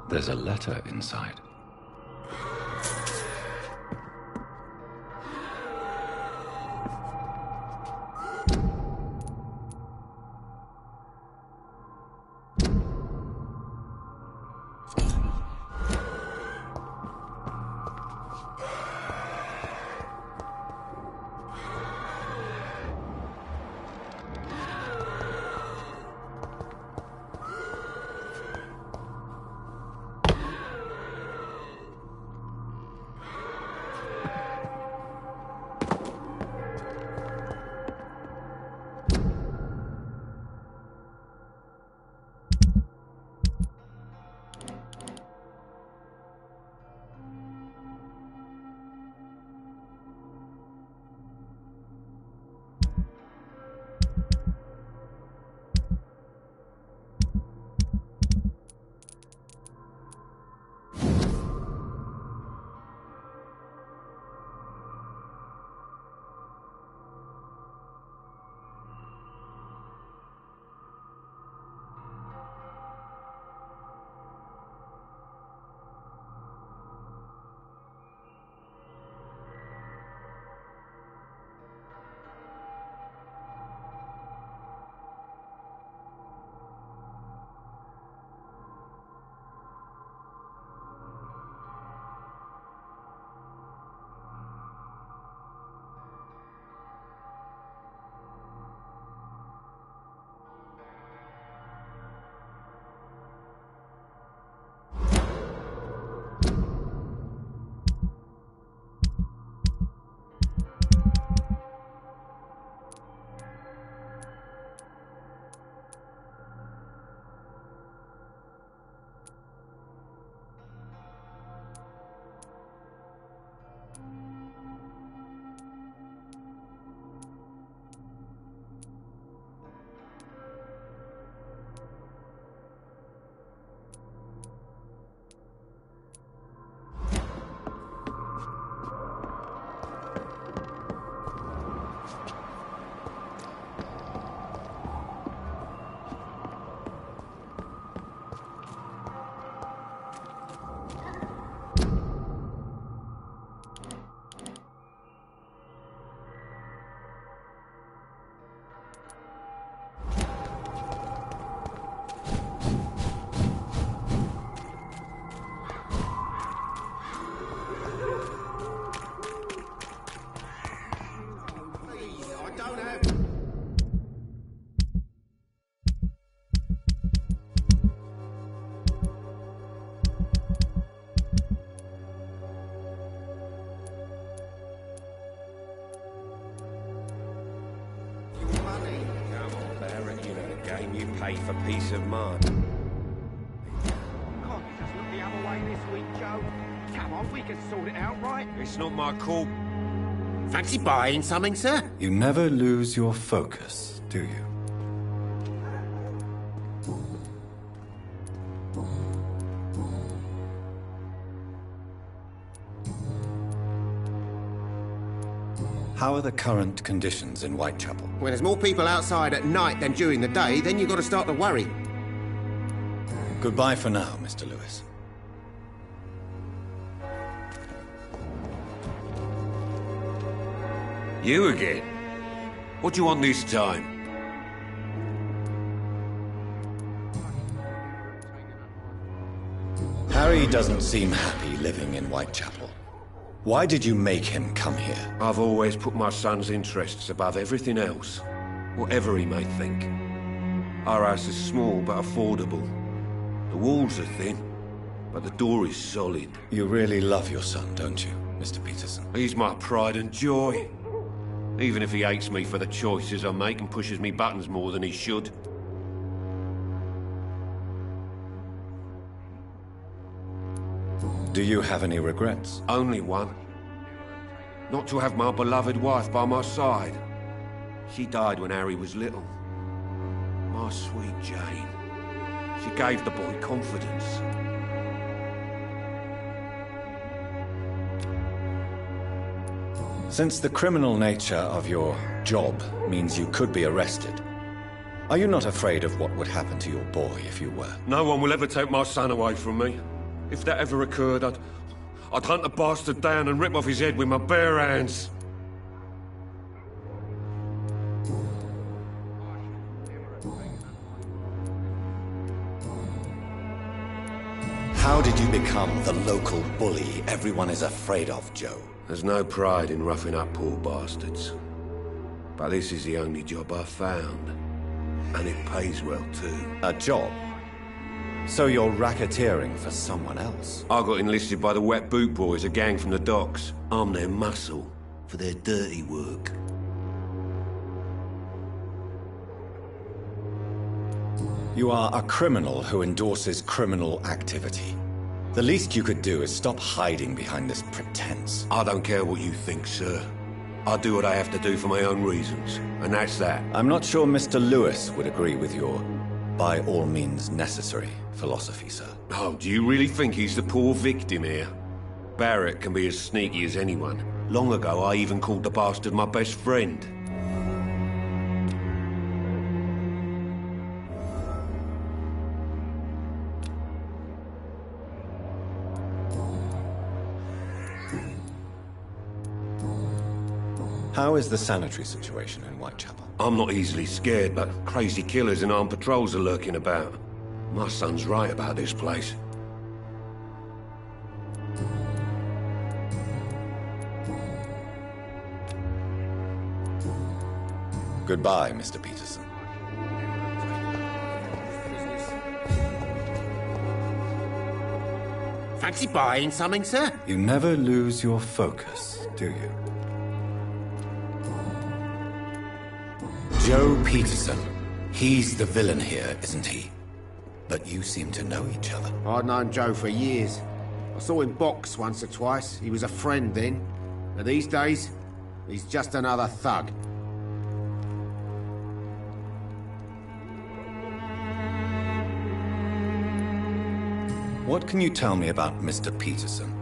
There's a letter inside. You pay for peace of mind. Can't you just look the other way this week, Joe? Come on, we can sort it out, right? It's not my call. Fancy buying something, sir? You never lose your focus, do you? How are the current conditions in Whitechapel? When there's more people outside at night than during the day, then you've got to start to worry. Goodbye for now, Mr. Lewis. You again? What do you want this time? Harry doesn't seem happy living in Whitechapel. Why did you make him come here? I've always put my son's interests above everything else, whatever he may think. Our house is small but affordable. The walls are thin, but the door is solid. You really love your son, don't you, Mr. Peterson? He's my pride and joy. Even if he hates me for the choices I make and pushes me buttons more than he should. Do you have any regrets? Only one. Not to have my beloved wife by my side. She died when Harry was little. My sweet Jane. She gave the boy confidence. Since the criminal nature of your job means you could be arrested, Are you not afraid of what would happen to your boy if you were? No one will ever take my son away from me. If that ever occurred, I'd hunt the bastard down and rip off his head with my bare hands. How did you become the local bully everyone is afraid of, Joe? There's no pride in roughing up poor bastards. But this is the only job I've found. And it pays well, too. A job? So you're racketeering for someone else? I got enlisted by the Wet Boot Boys, a gang from the docks. I'm their muscle for their dirty work. You are a criminal who endorses criminal activity. The least you could do is stop hiding behind this pretense. I don't care what you think, sir. I do what I have to do for my own reasons, and that's that. I'm not sure Mr. Lewis would agree with your by all means necessary philosophy, sir. Oh, do you really think he's the poor victim here? Barrett can be as sneaky as anyone. Long ago, I even called the bastard my best friend. How is the sanitary situation in Whitechapel? I'm not easily scared, but crazy killers and armed patrols are lurking about. My son's right about this place. Goodbye, Mr. Peterson. Fancy buying something, sir? You never lose your focus, do you? Joe Peterson. He's the villain here, isn't he? But you seem to know each other. I'd known Joe for years. I saw him box once or twice. He was a friend then. And these days, he's just another thug. What can you tell me about Mr. Peterson?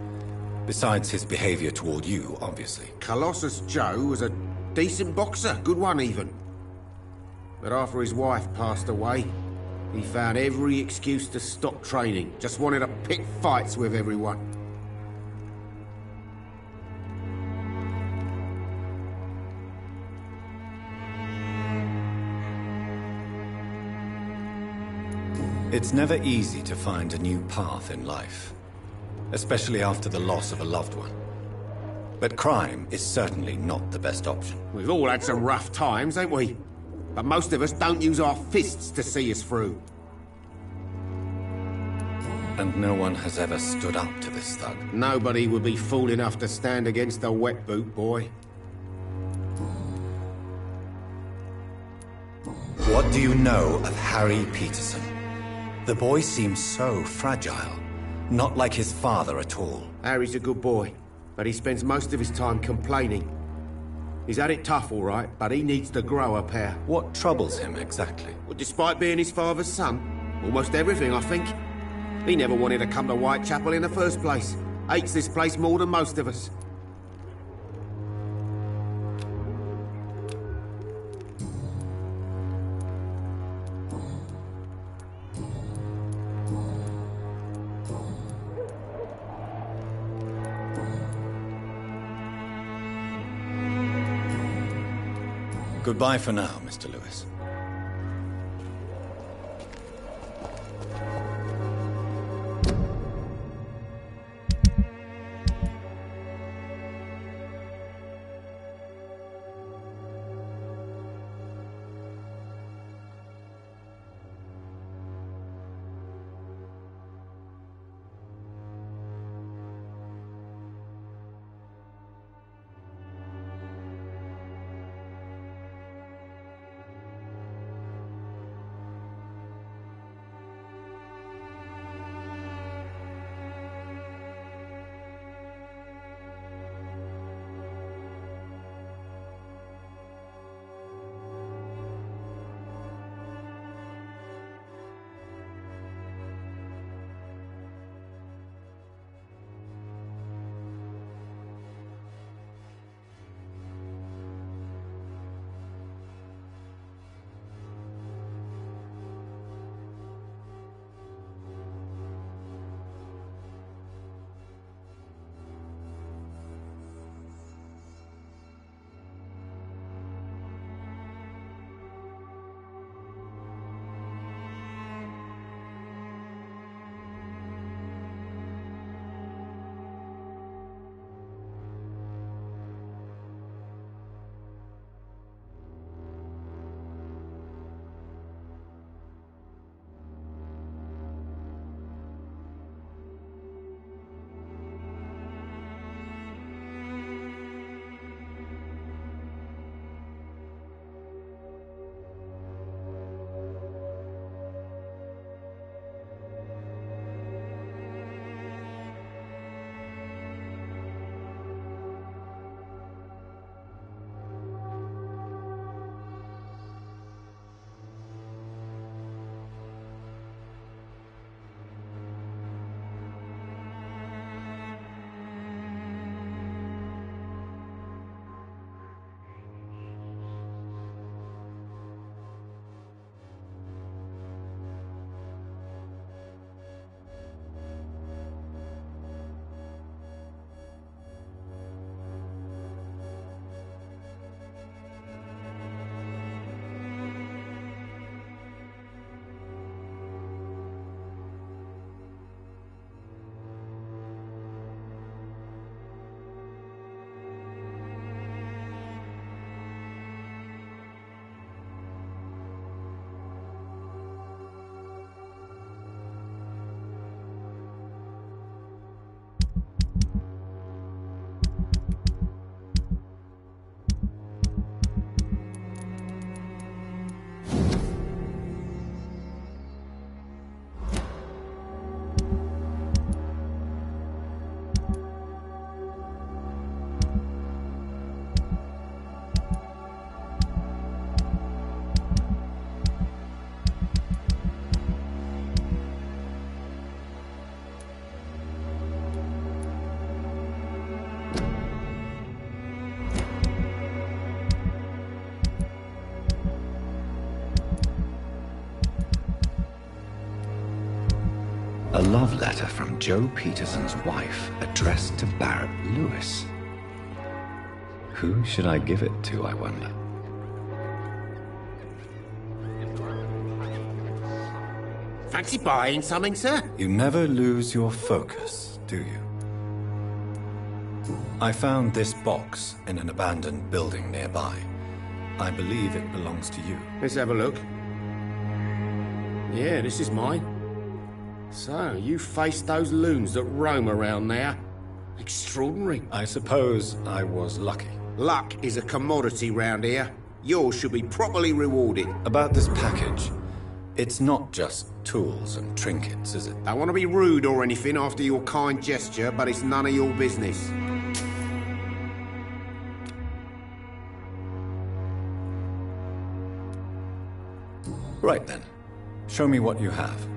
Besides his behavior toward you, obviously. Colossus Joe was a decent boxer, good one even. But after his wife passed away, he found every excuse to stop training. Just wanted to pick fights with everyone. It's never easy to find a new path in life, especially after the loss of a loved one. But crime is certainly not the best option. We've all had some rough times, ain't we? But most of us don't use our fists to see us through. And no one has ever stood up to this thug. Nobody would be fool enough to stand against a Wet Boot Boy. What do you know of Harry Peterson? The boy seems so fragile, not like his father at all. Harry's a good boy, but he spends most of his time complaining. He's had it tough, all right, but he needs to grow a pair. What troubles him exactly? Well, despite being his father's son, almost everything, I think. He never wanted to come to Whitechapel in the first place. Hates this place more than most of us. Goodbye for now, Mr. Lewis. A love letter from Joe Peterson's wife, addressed to Barrett Lewis. Who should I give it to, I wonder? Fancy buying something, sir? You never lose your focus, do you? I found this box in an abandoned building nearby. I believe it belongs to you. Let's have a look. Yeah, this is mine. So, you faced those loons that roam around there. Extraordinary. I suppose I was lucky. Luck is a commodity round here. Yours should be properly rewarded. About this package, it's not just tools and trinkets, is it? I want to be rude or anything after your kind gesture, but it's none of your business. Right then. Show me what you have.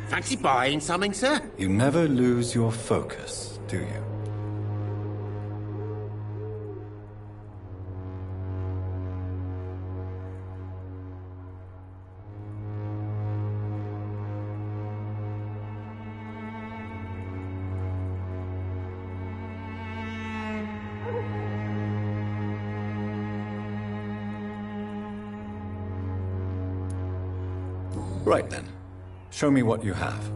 Fancy buying something, sir? You never lose your focus, do you? Right then. Show me what you have.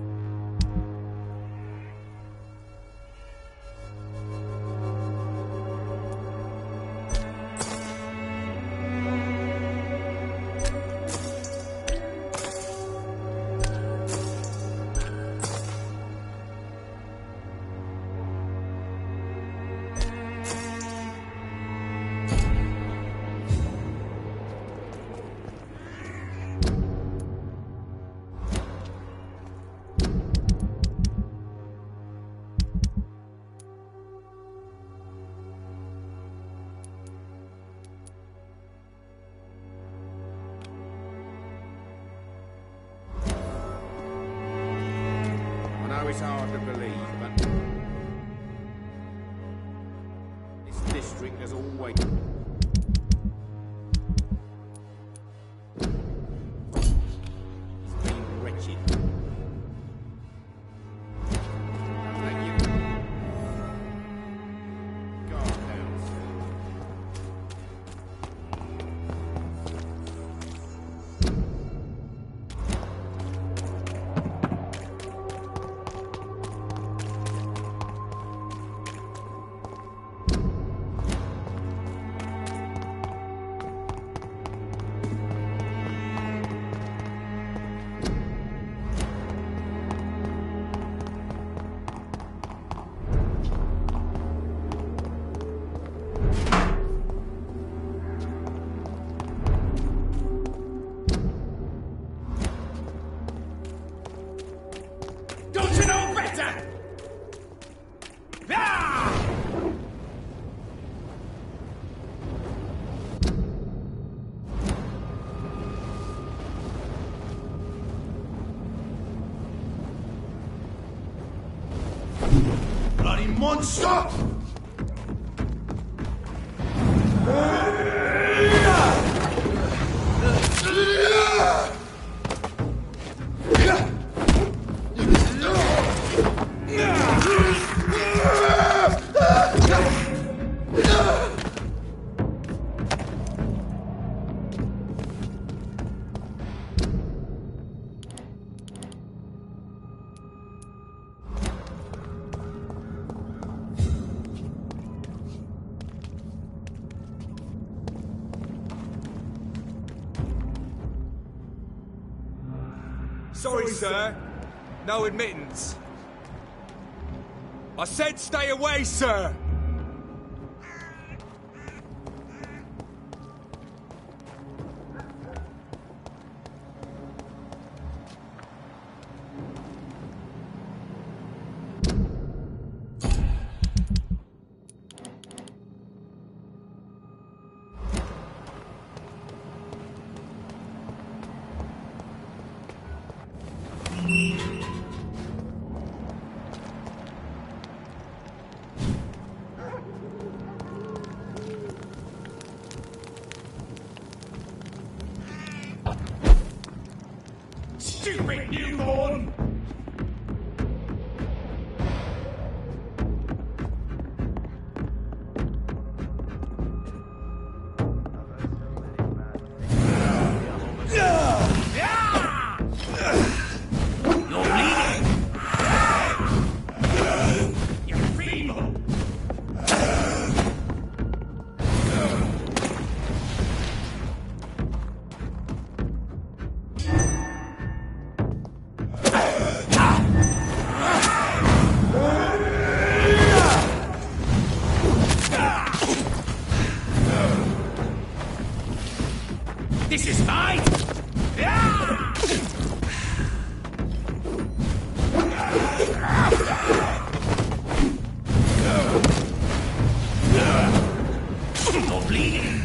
It's hard to believe, but this district has always... It's been wretched. Don't let you... Guard down, sir. Bloody monster! Sorry, sir. No admittance. I said stay away, sir! This is mine! You're bleeding!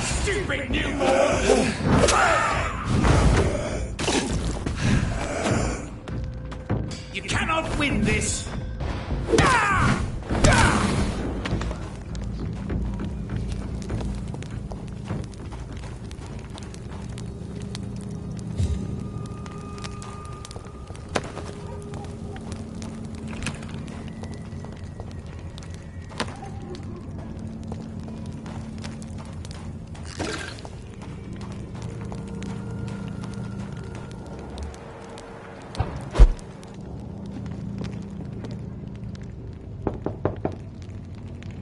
Stupid newborn! You cannot win this!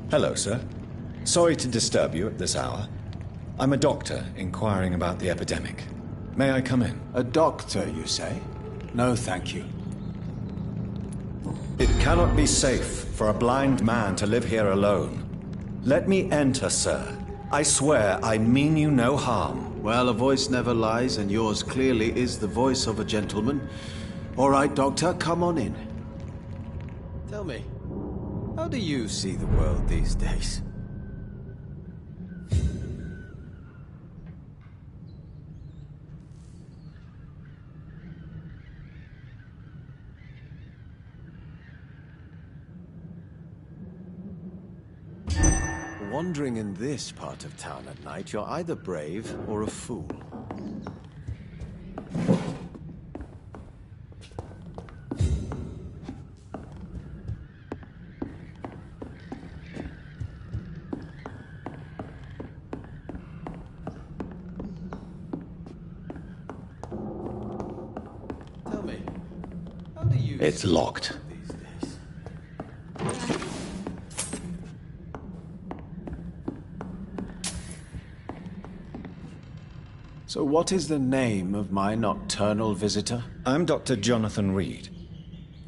Hello, sir. Sorry to disturb you at this hour. I'm a doctor inquiring about the epidemic. May I come in? A doctor, you say? No, thank you. It cannot be safe for a blind man to live here alone. Let me enter, sir. I swear I mean you no harm. Well, a voice never lies, and yours clearly is the voice of a gentleman. All right, Doctor, come on in. Tell me, how do you see the world these days? Wandering in this part of town at night, you're either brave or a fool. Tell me, how do you... It's locked. So what is the name of my nocturnal visitor? I'm Dr. Jonathan Reed.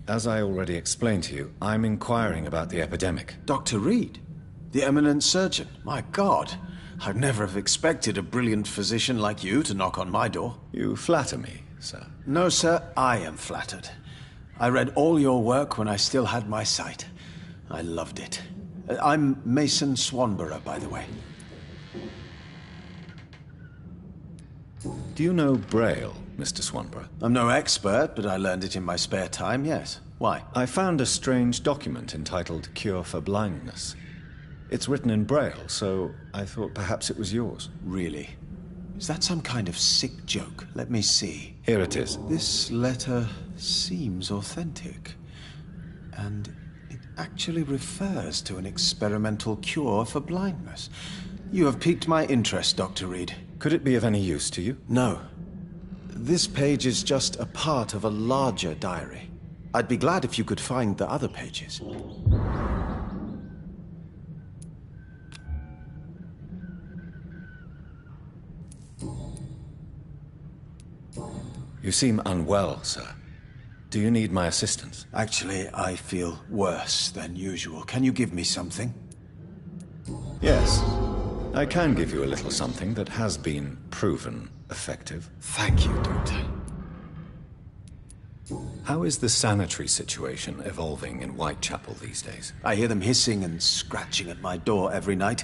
As I already explained to you, I'm inquiring about the epidemic. Dr. Reed? The eminent surgeon? My God, I'd never have expected a brilliant physician like you to knock on my door. You flatter me, sir. No, sir, I am flattered. I read all your work when I still had my sight. I loved it. I'm Mason Swanborough, by the way. Do you know Braille, Mr. Swanborough? I'm no expert, but I learned it in my spare time, yes. Why? I found a strange document entitled Cure for Blindness. It's written in Braille, so I thought perhaps it was yours. Really? Is that some kind of sick joke? Let me see. Here it is. This letter seems authentic. And it actually refers to an experimental cure for blindness. You have piqued my interest, Dr. Reed. Could it be of any use to you? No. This page is just a part of a larger diary. I'd be glad if you could find the other pages. You seem unwell, sir. Do you need my assistance? Actually, I feel worse than usual. Can you give me something? Yes. I can give you a little something that has been proven effective. Thank you, Doctor. How is the sanitary situation evolving in Whitechapel these days? I hear them hissing and scratching at my door every night.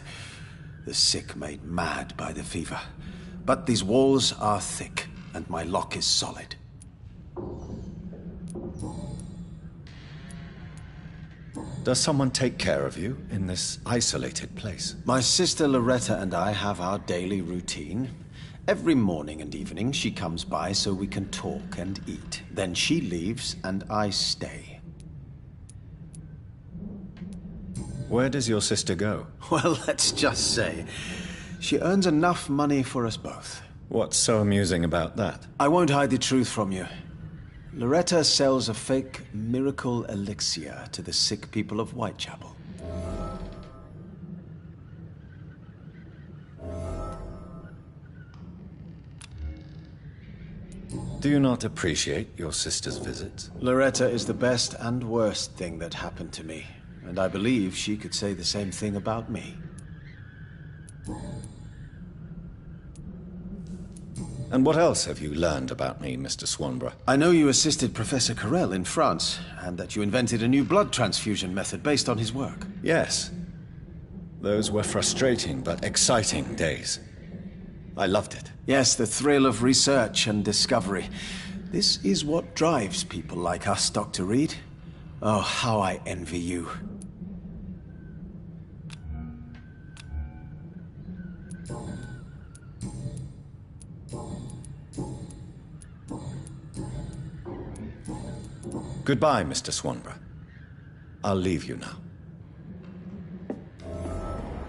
The sick made mad by the fever. But these walls are thick, and my lock is solid. Does someone take care of you in this isolated place? My sister Loretta and I have our daily routine. Every morning and evening she comes by so we can talk and eat. Then she leaves and I stay. Where does your sister go? Well, let's just say she earns enough money for us both. What's so amusing about that? I won't hide the truth from you. Loretta sells a fake miracle elixir to the sick people of Whitechapel. Do you not appreciate your sister's visits? Loretta is the best and worst thing that happened to me. and I believe she could say the same thing about me. And what else have you learned about me, Mr. Swanborough? I know you assisted Professor Carell in France, and that you invented a new blood transfusion method based on his work. Yes. Those were frustrating but exciting days. I loved it. Yes, the thrill of research and discovery. This is what drives people like us, Dr. Reed. Oh, how I envy you. Goodbye, Mr. Swanborough. I'll leave you now.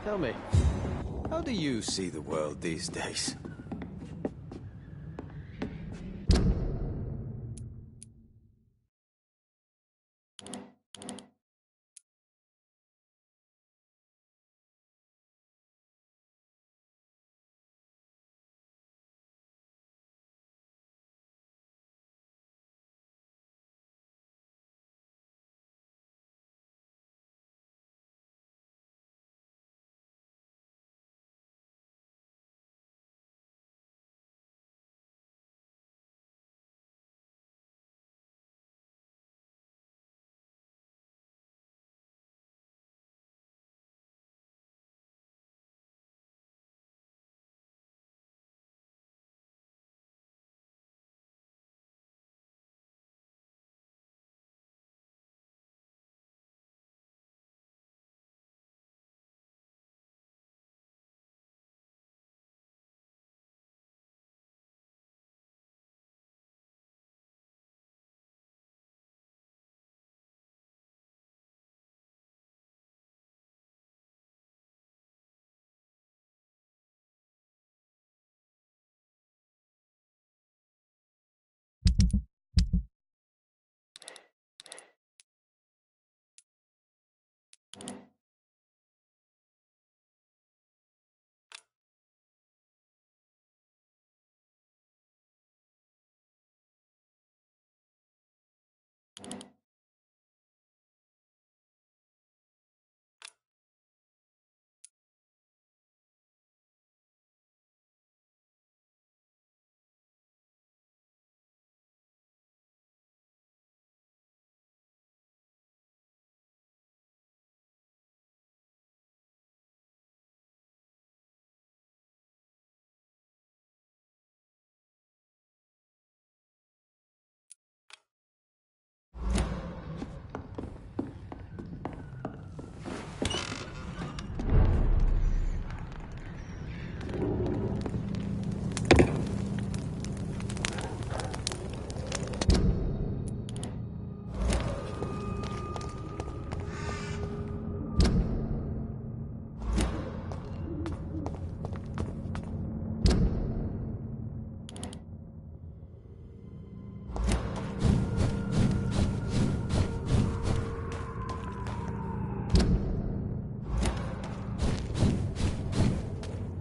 Tell me, how do you see the world these days?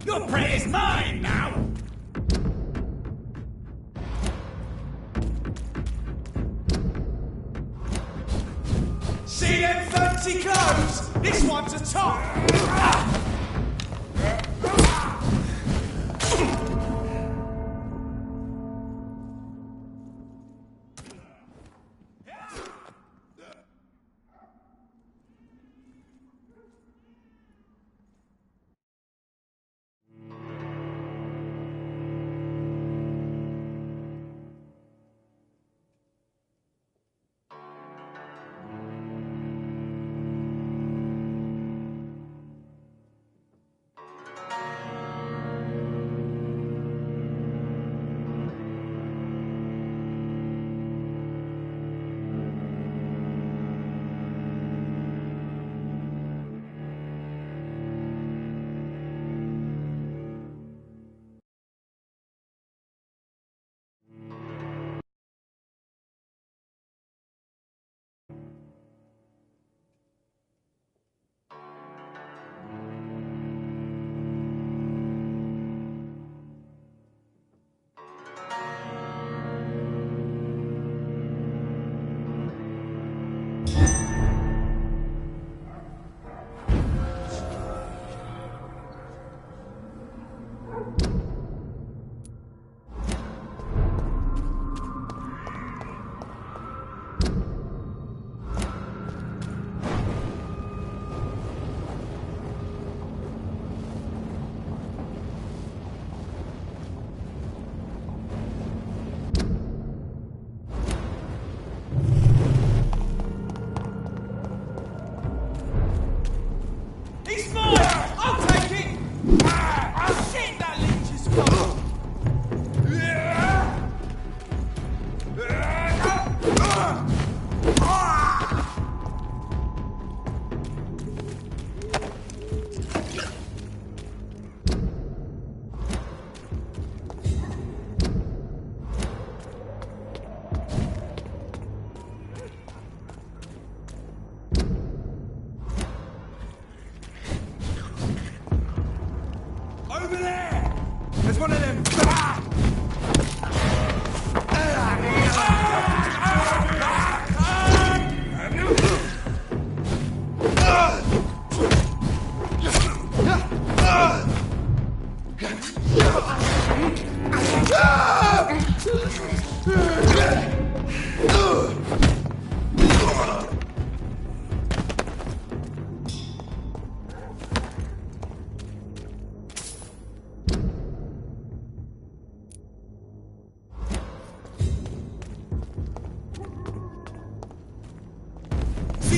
Your prey is mine now! See them fancy clothes? This one's a top!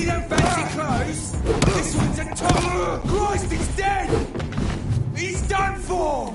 don't fancy clothes? This one's a top! Christ, it's dead! He's done for!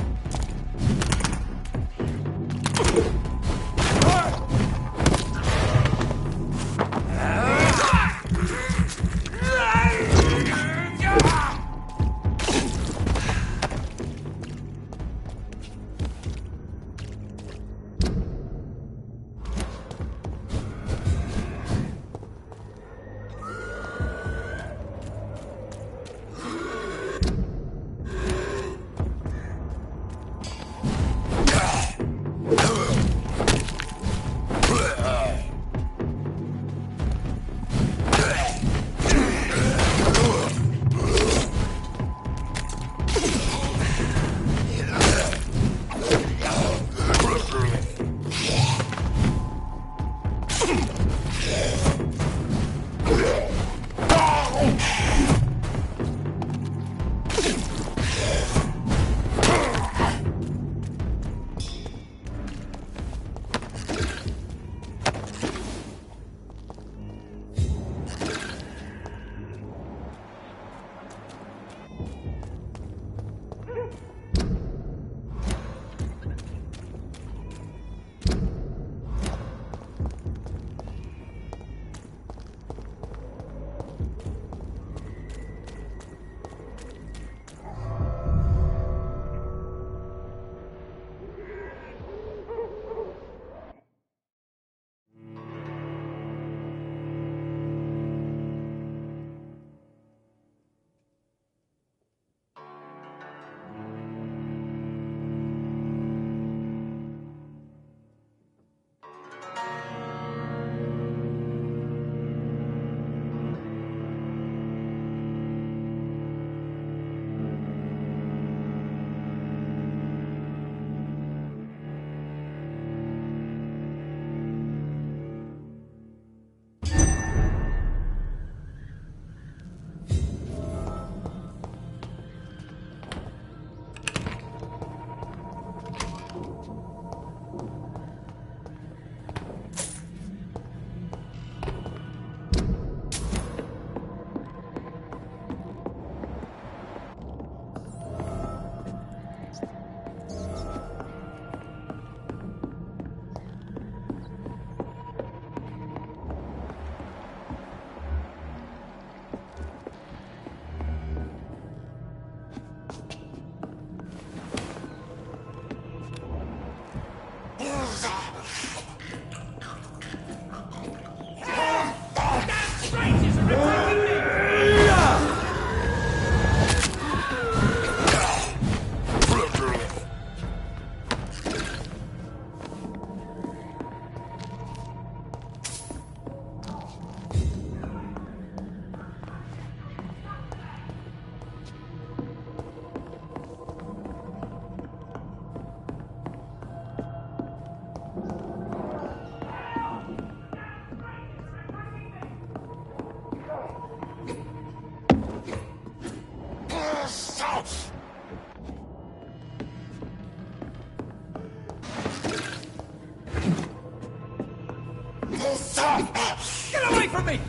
Get away from me!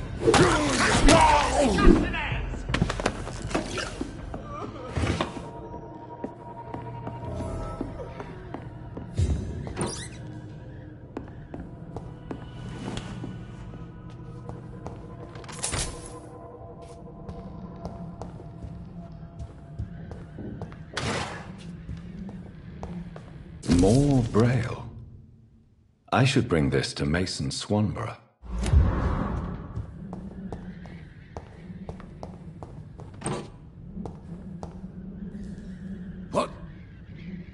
More Braille. I should bring this to Mason Swanborough.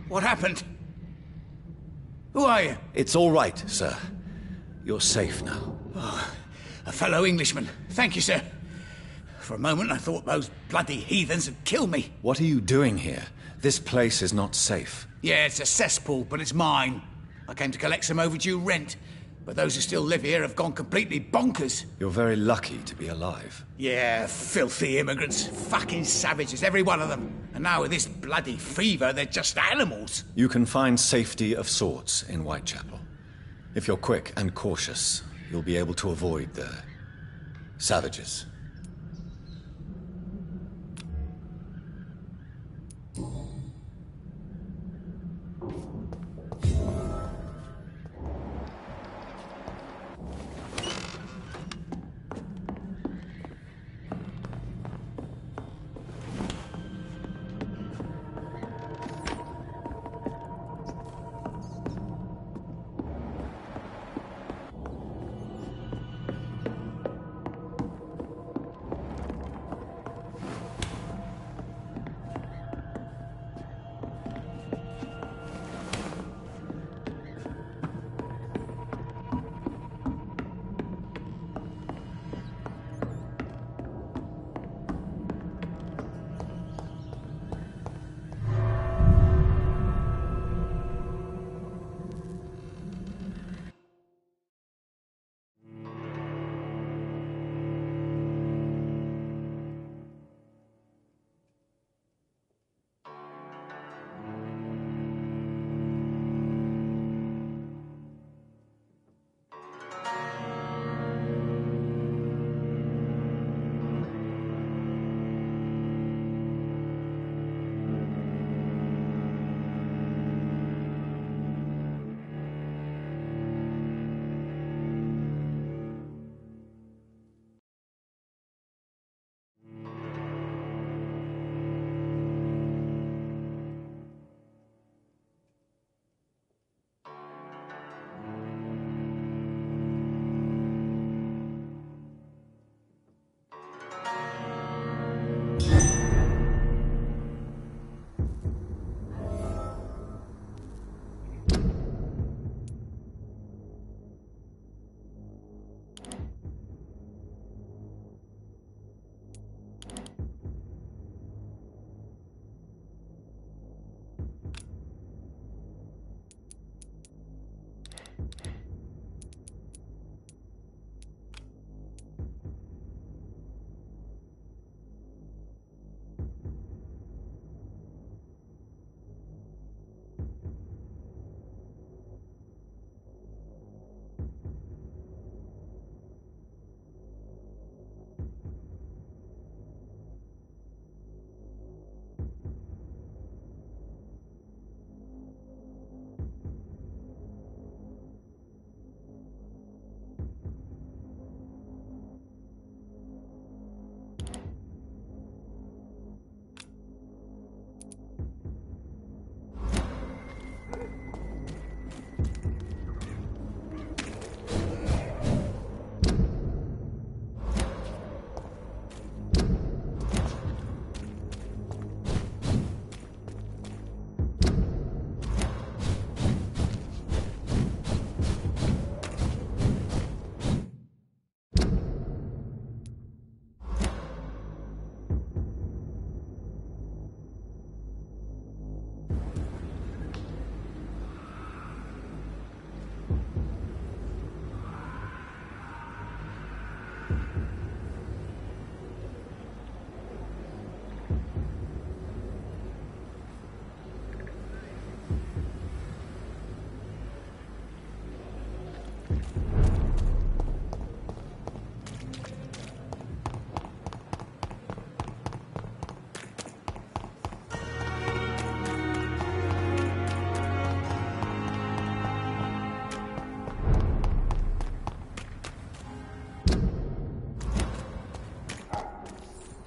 What happened? Who are you? It's all right, sir. You're safe now. Oh, a fellow Englishman. Thank you, sir. For a moment I thought those bloody heathens had killed me. What are you doing here? This place is not safe. Yeah, it's a cesspool, but it's mine. I came to collect some overdue rent, but those who still live here have gone completely bonkers. You're very lucky to be alive. Yeah, filthy immigrants. Fucking savages, every one of them. And now with this bloody fever, they're just animals. You can find safety of sorts in Whitechapel. If you're quick and cautious, you'll be able to avoid the savages.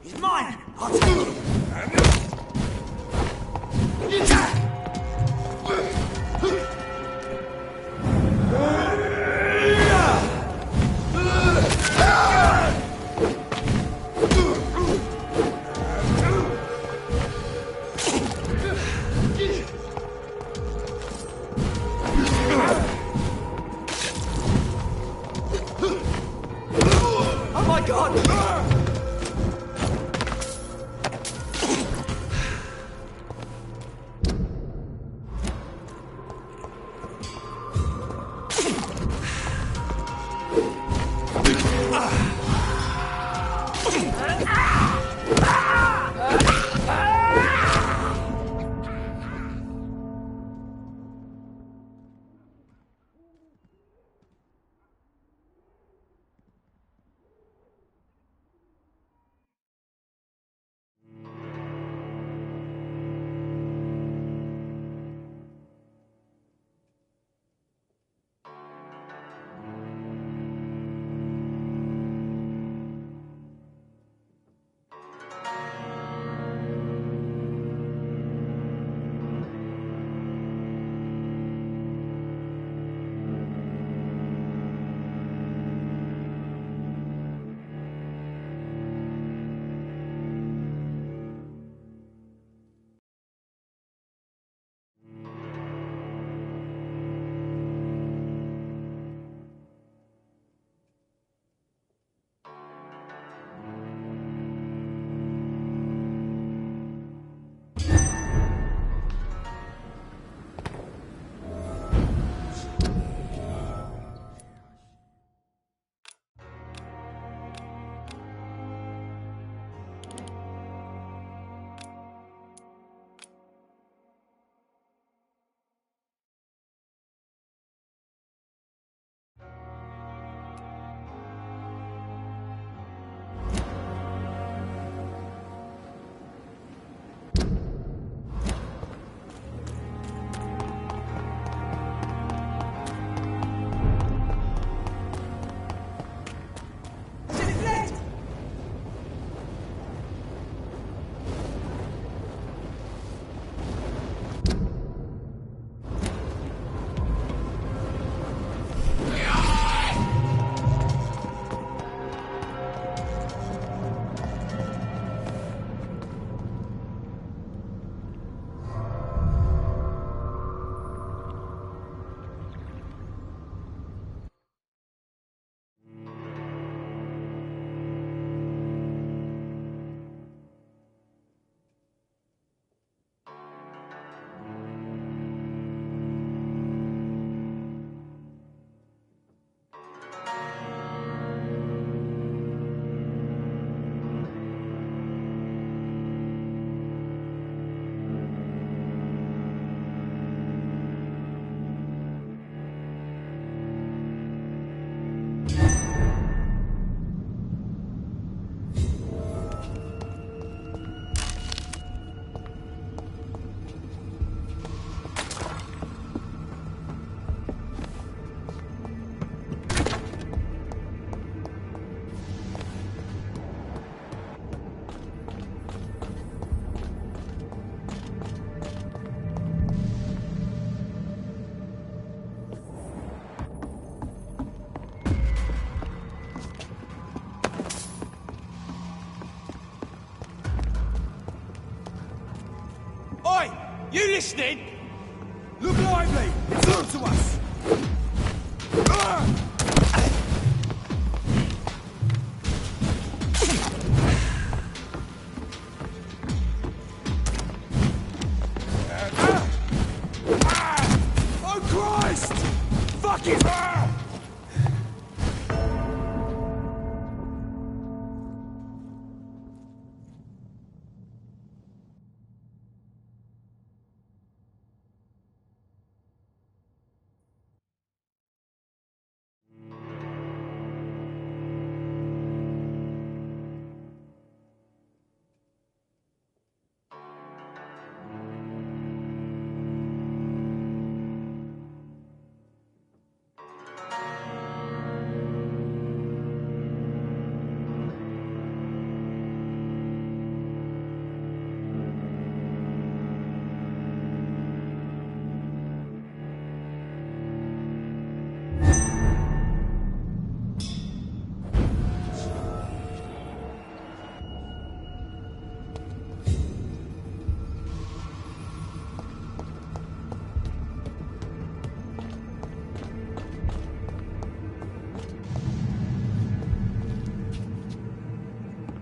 He's mine! I'll take him! Oh my god! You listening? Look lively! It's on to us! Oh Christ! Fuck it!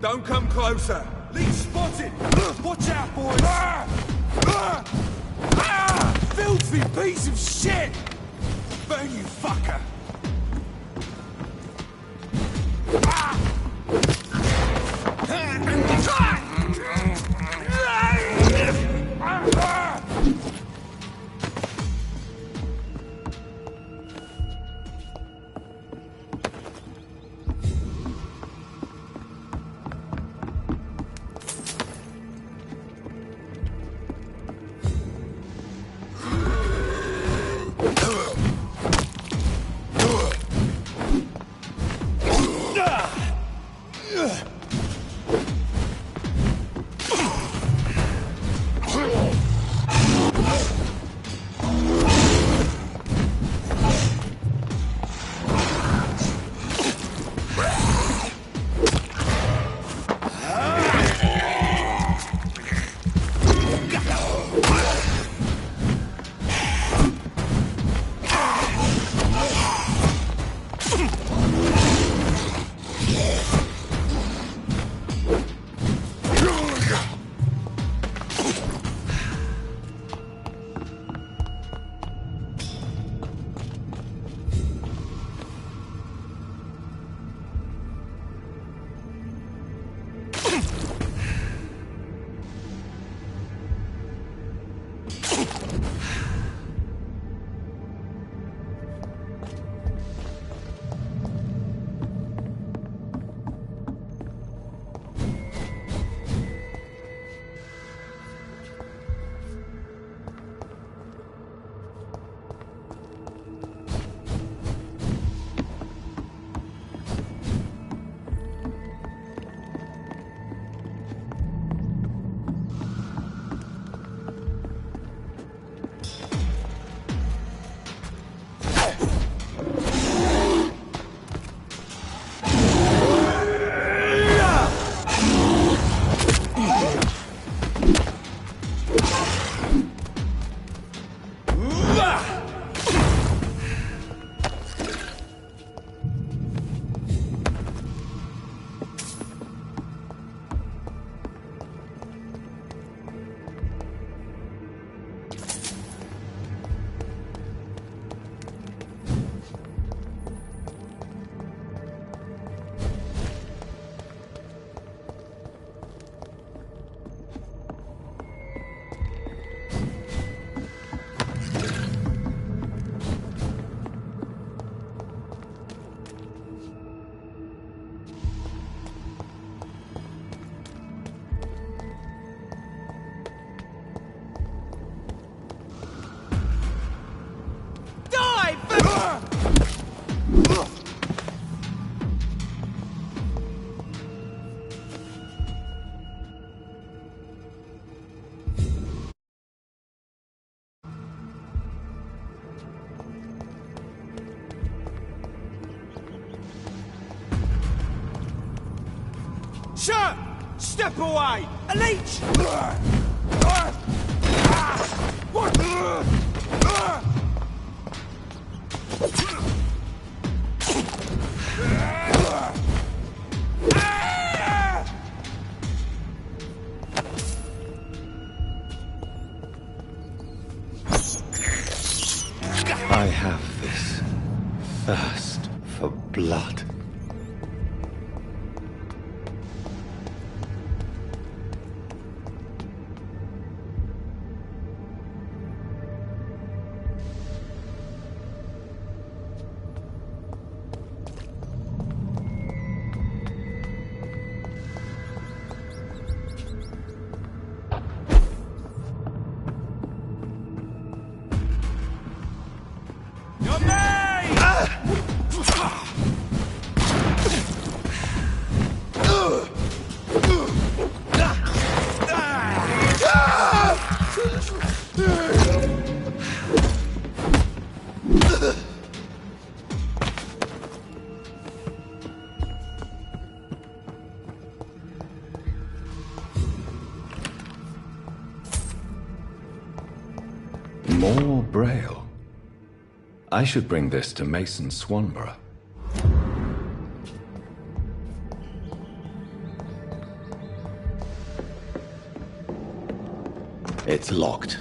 Don't come closer. Lead spotted. Watch out, boys. Filthy piece of shit. Burn, you fucker. Sir! Step away! A leech! What? I have this thirst for blood. More Braille. I should bring this to Mason Swanborough. It's locked.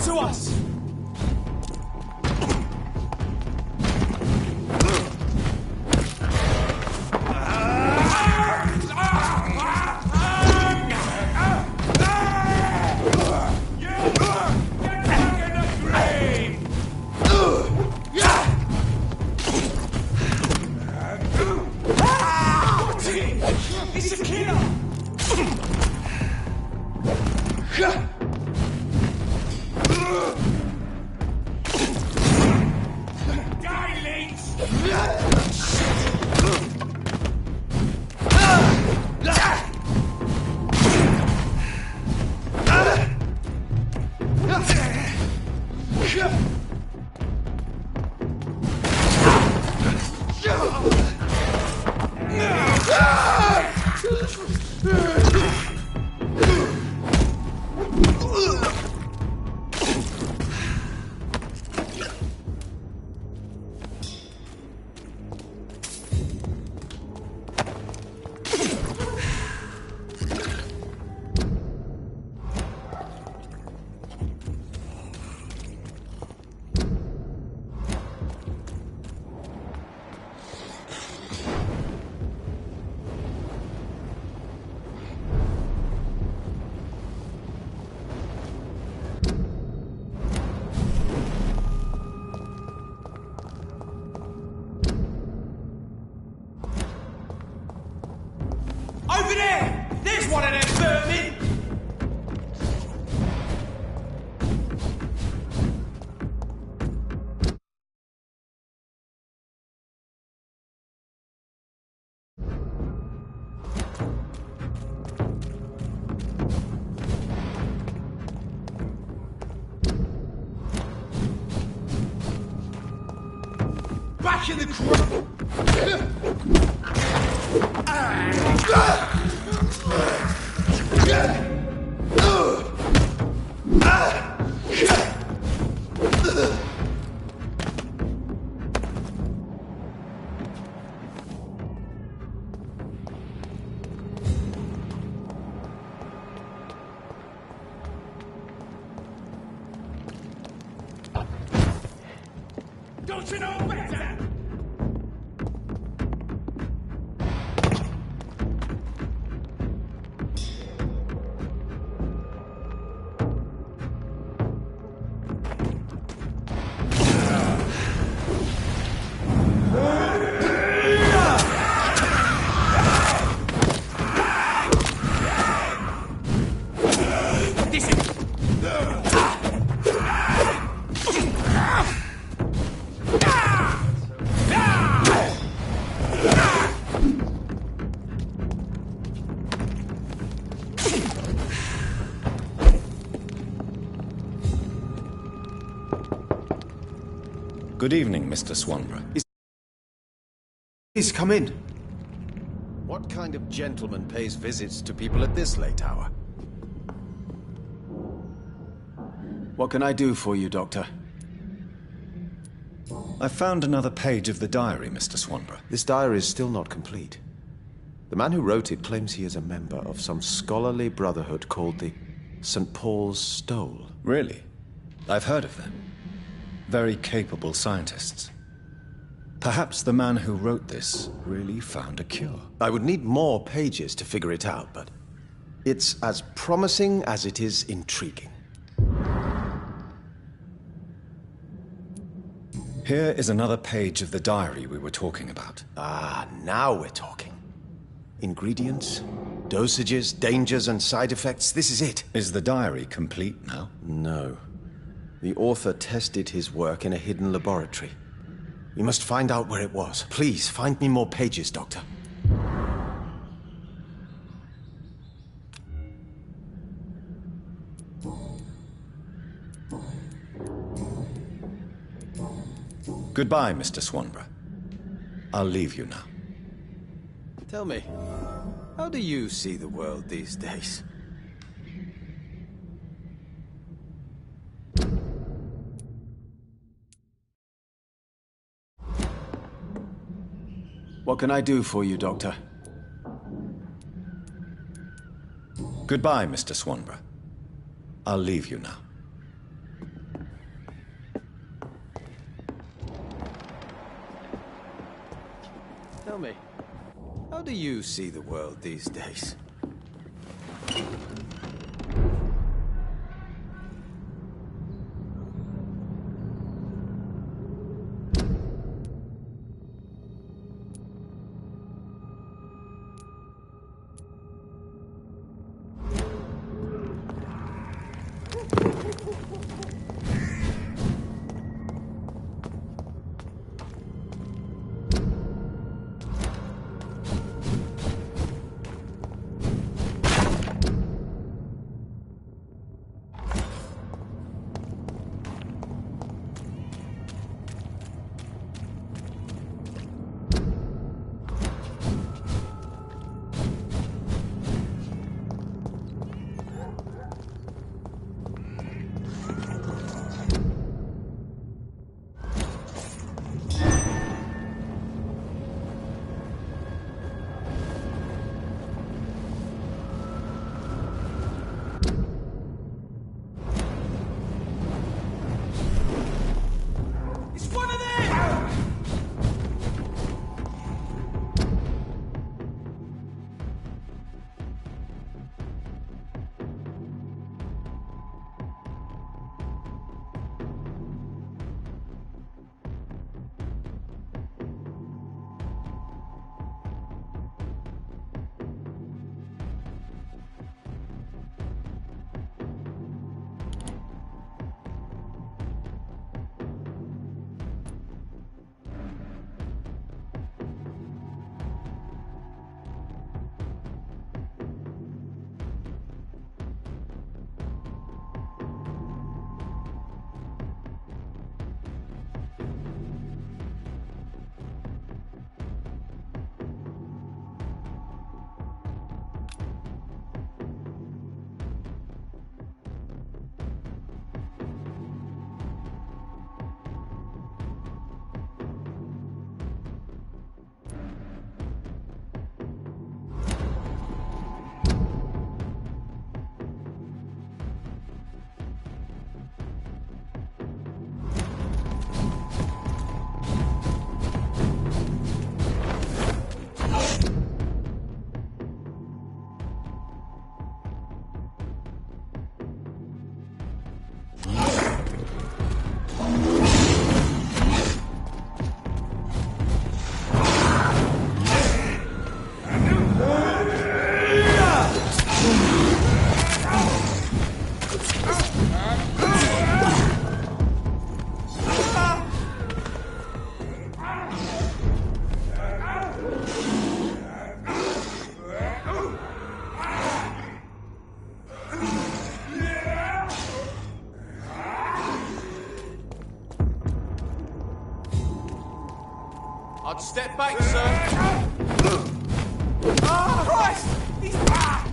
to us! It's a killer! Die, Lynch! Over there! There's one of them vermin! Back in the crowd! Don't you know better? Good evening, Mr. Swanborough. Please come in. What kind of gentleman pays visits to people at this late hour? What can I do for you, Doctor? I found another page of the diary, Mr. Swanborough. This diary is still not complete. The man who wrote it claims he is a member of some scholarly brotherhood called the St. Paul's Stole. Really? I've heard of them. Very capable scientists. Perhaps the man who wrote this really found a cure. I would need more pages to figure it out, but it's as promising as it is intriguing. Here is another page of the diary we were talking about. Ah, now we're talking. Ingredients, dosages, dangers, and side effects. This is it. Is the diary complete now? No. The author tested his work in a hidden laboratory. We must find out where it was. Please, find me more pages, Doctor. Goodbye, Mr. Swanborough. I'll leave you now. Tell me, how do you see the world these days? What can I do for you, Doctor? Goodbye, Mr. Swanborough. I'll leave you now. do you see the world these days? I'd step back, sir. Oh, Christ! He's back!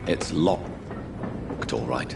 It's locked, all right.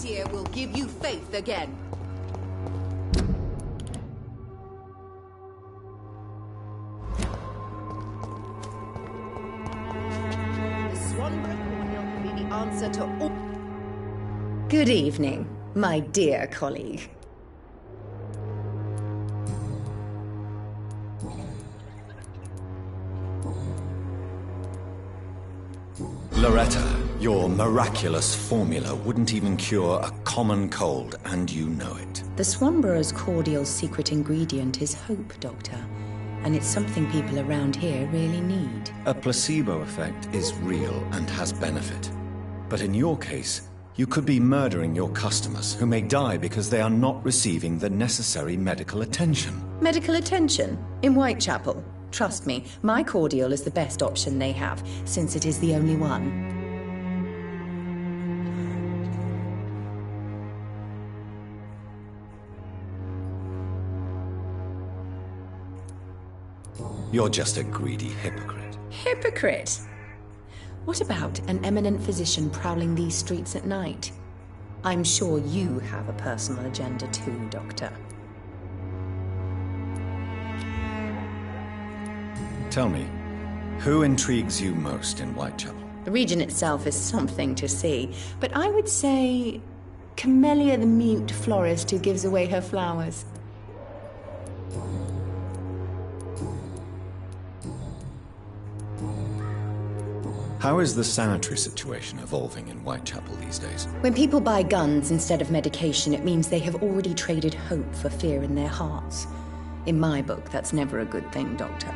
tear will give you faith again. The Swanborough cordial can be the answer to all... Good evening, my dear colleague. Loretta, your miraculous formula wouldn't even cure a common cold, and you know it. The Swanborough's cordial's secret ingredient is hope, Doctor. And it's something people around here really need. A placebo effect is real and has benefit. But in your case, you could be murdering your customers who may die because they are not receiving the necessary medical attention. Medical attention? In Whitechapel? Trust me, my cordial is the best option they have, since it is the only one. You're just a greedy hypocrite. Hypocrite? What about an eminent physician prowling these streets at night? I'm sure you have a personal agenda too, Doctor. Tell me, who intrigues you most in Whitechapel? The region itself is something to see, but I would say Camellia the mute florist who gives away her flowers. How is the sanitary situation evolving in Whitechapel these days? When people buy guns instead of medication, it means they have already traded hope for fear in their hearts. In my book, that's never a good thing, Doctor.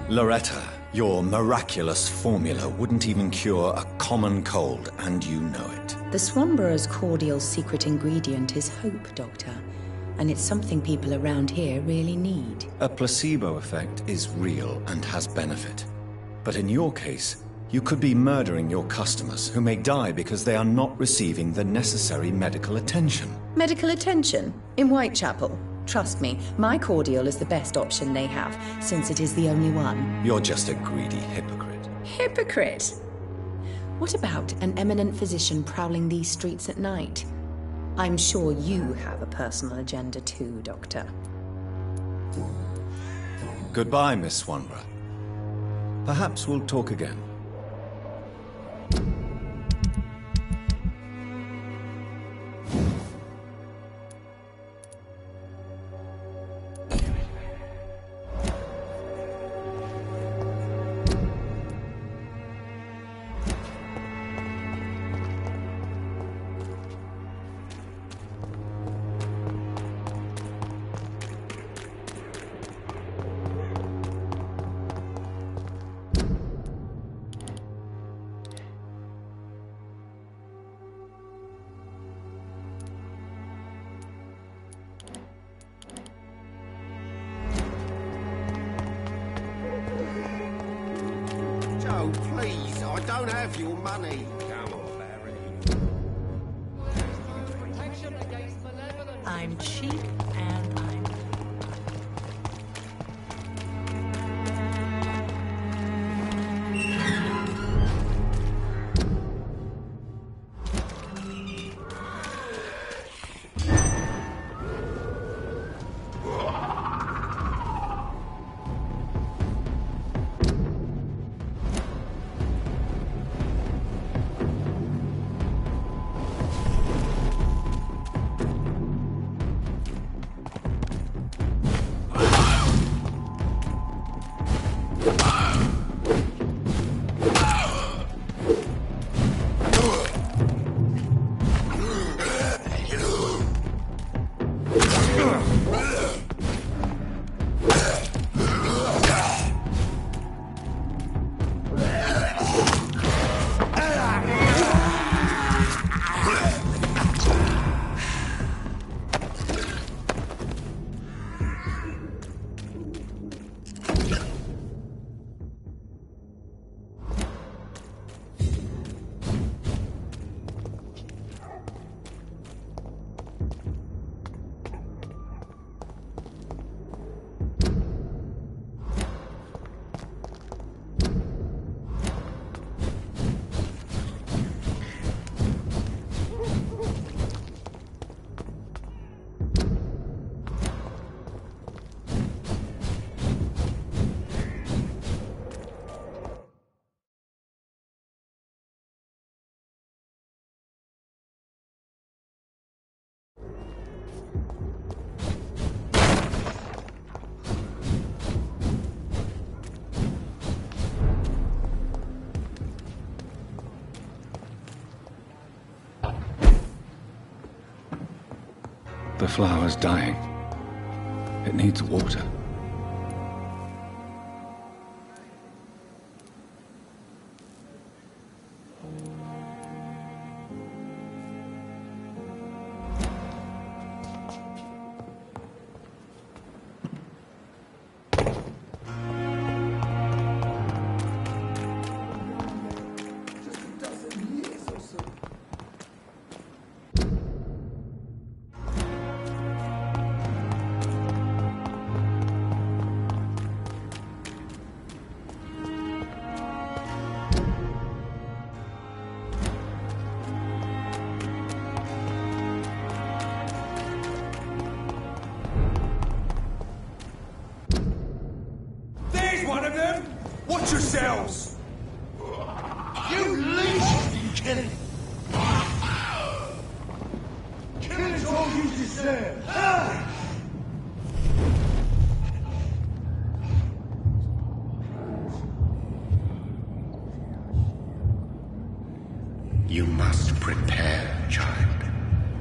Loretta, your miraculous formula wouldn't even cure a common cold, and you know it. The Swanborough's cordial's secret ingredient is hope, Doctor. And it's something people around here really need. A placebo effect is real and has benefit. But in your case, you could be murdering your customers who may die because they are not receiving the necessary medical attention. Medical attention? In Whitechapel? Trust me, my cordial is the best option they have, since it is the only one. You're just a greedy hypocrite. Hypocrite? What about an eminent physician prowling these streets at night? I'm sure you have a personal agenda too, Doctor. Goodbye, Miss Swanborough. Perhaps we'll talk again. Joe, please, I don't have your money. Come on, Barry. I'm cheap and I'm... The flower's dying. It needs water. One of them! Watch yourselves! You leech! Kill him! Killing's all you deserve! You must prepare, child,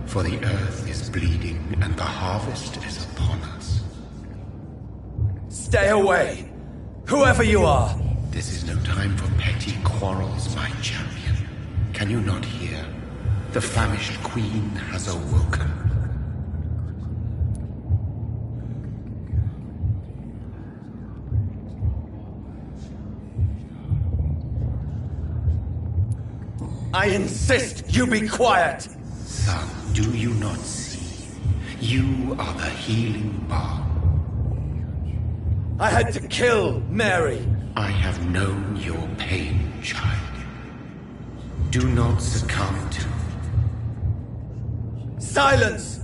for the earth is bleeding and the harvest is upon us. Stay away! Whoever you are! This is no time for petty quarrels, my champion. Can you not hear? The famished queen has awoken. I insist you be quiet! Son, do you not see? You are the healing balm. I had to kill Mary. I have known your pain, child. Do not succumb to... Silence!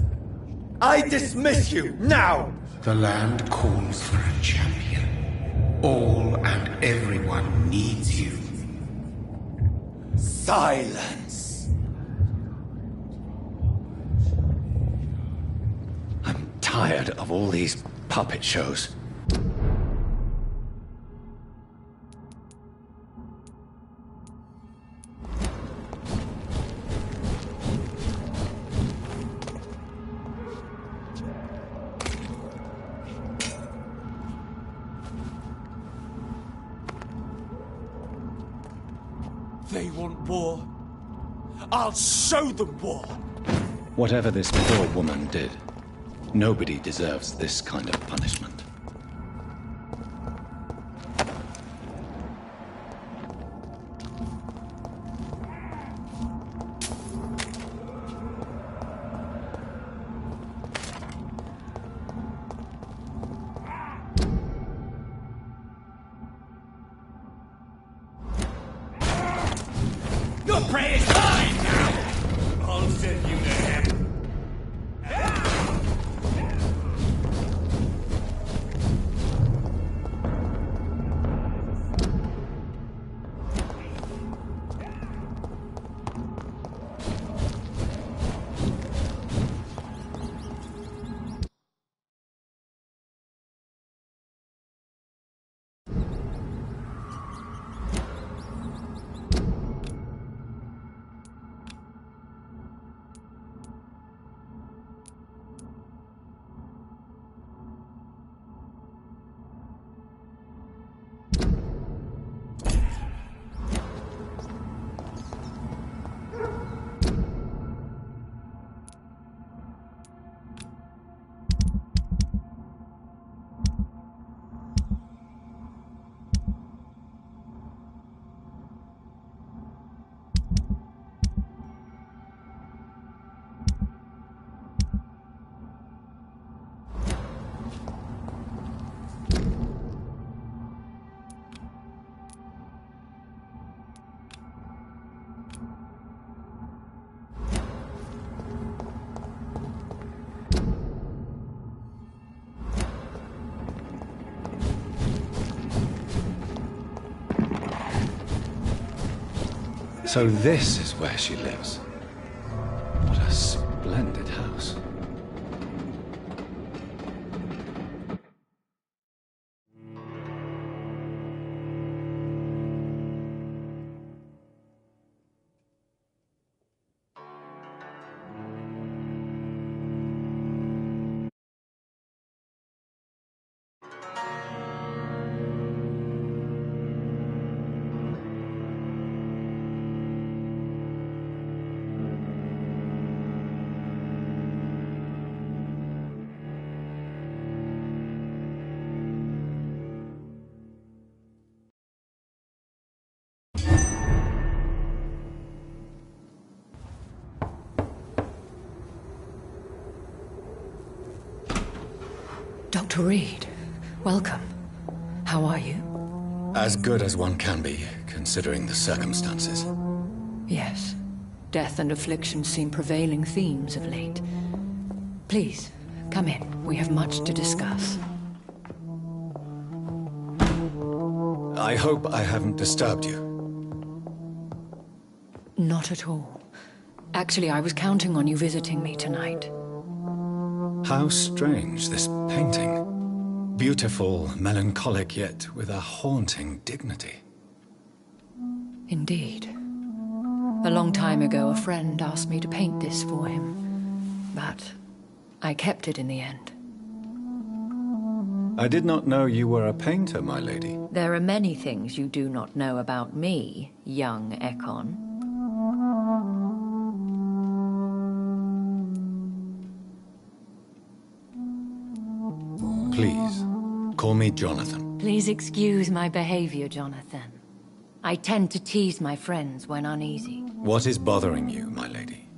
I dismiss you, now! The land calls for a champion. All and everyone needs you. Silence! I'm tired of all these puppet shows. They want war. I'll show them war. Whatever this poor woman did, nobody deserves this kind of punishment. Your prey is mine now! I'll send you to him. So this is where she lives. What a splendid house. Dr. Reed, welcome. How are you? As good as one can be, considering the circumstances. Yes. Death and affliction seem prevailing themes of late. Please, come in. We have much to discuss. I hope I haven't disturbed you. Not at all. Actually, I was counting on you visiting me tonight. How strange, this painting. Beautiful, melancholic, yet with a haunting dignity. Indeed. A long time ago, a friend asked me to paint this for him. But I kept it in the end. I did not know you were a painter, my lady. There are many things you do not know about me, young Ekon. Please, call me Jonathan. Please excuse my behavior, Jonathan. I tend to tease my friends when uneasy. What is bothering you, my lady?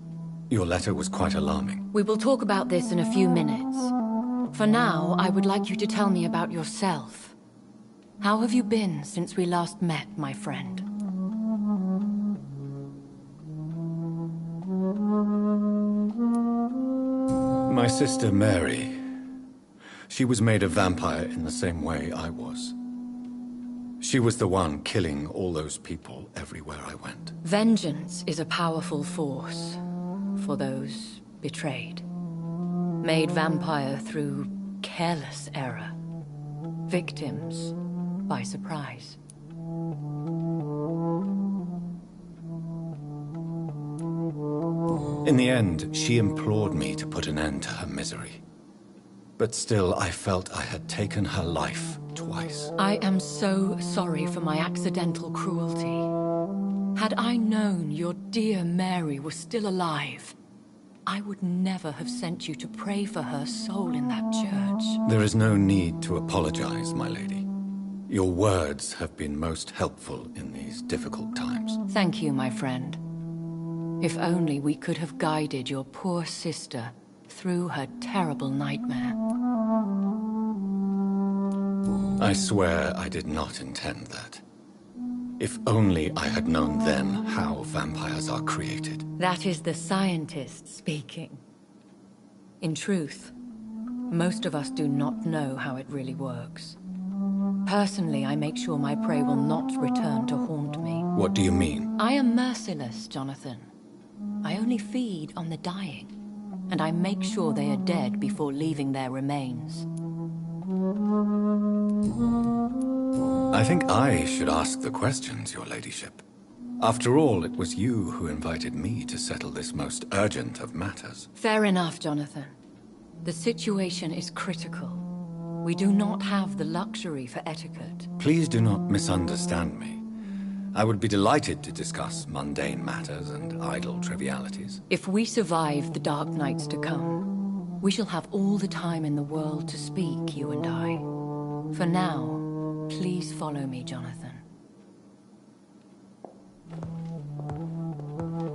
Your letter was quite alarming. We will talk about this in a few minutes. For now, I would like you to tell me about yourself. How have you been since we last met, my friend? My sister Mary. She was made a vampire in the same way I was. She was the one killing all those people everywhere I went. Vengeance is a powerful force for those betrayed. Made vampire through careless error. Victims by surprise. In the end, she implored me to put an end to her misery. But still, I felt I had taken her life twice. I am so sorry for my accidental cruelty. Had I known your dear Mary was still alive, I would never have sent you to pray for her soul in that church. There is no need to apologize, my lady. Your words have been most helpful in these difficult times. Thank you, my friend. If only we could have guided your poor sister through her terrible nightmare. I swear I did not intend that. If only I had known then how vampires are created. That is the scientist speaking. In truth, most of us do not know how it really works. Personally, I make sure my prey will not return to haunt me. What do you mean? I am merciless, Jonathan. I only feed on the dying, and I make sure they are dead before leaving their remains. I think I should ask the questions, your ladyship. After all, it was you who invited me to settle this most urgent of matters. Fair enough, Jonathan. The situation is critical. We do not have the luxury for etiquette. Please do not misunderstand me. I would be delighted to discuss mundane matters and idle trivialities. If we survive the dark nights to come, we shall have all the time in the world to speak, you and I. For now, please follow me, Jonathan.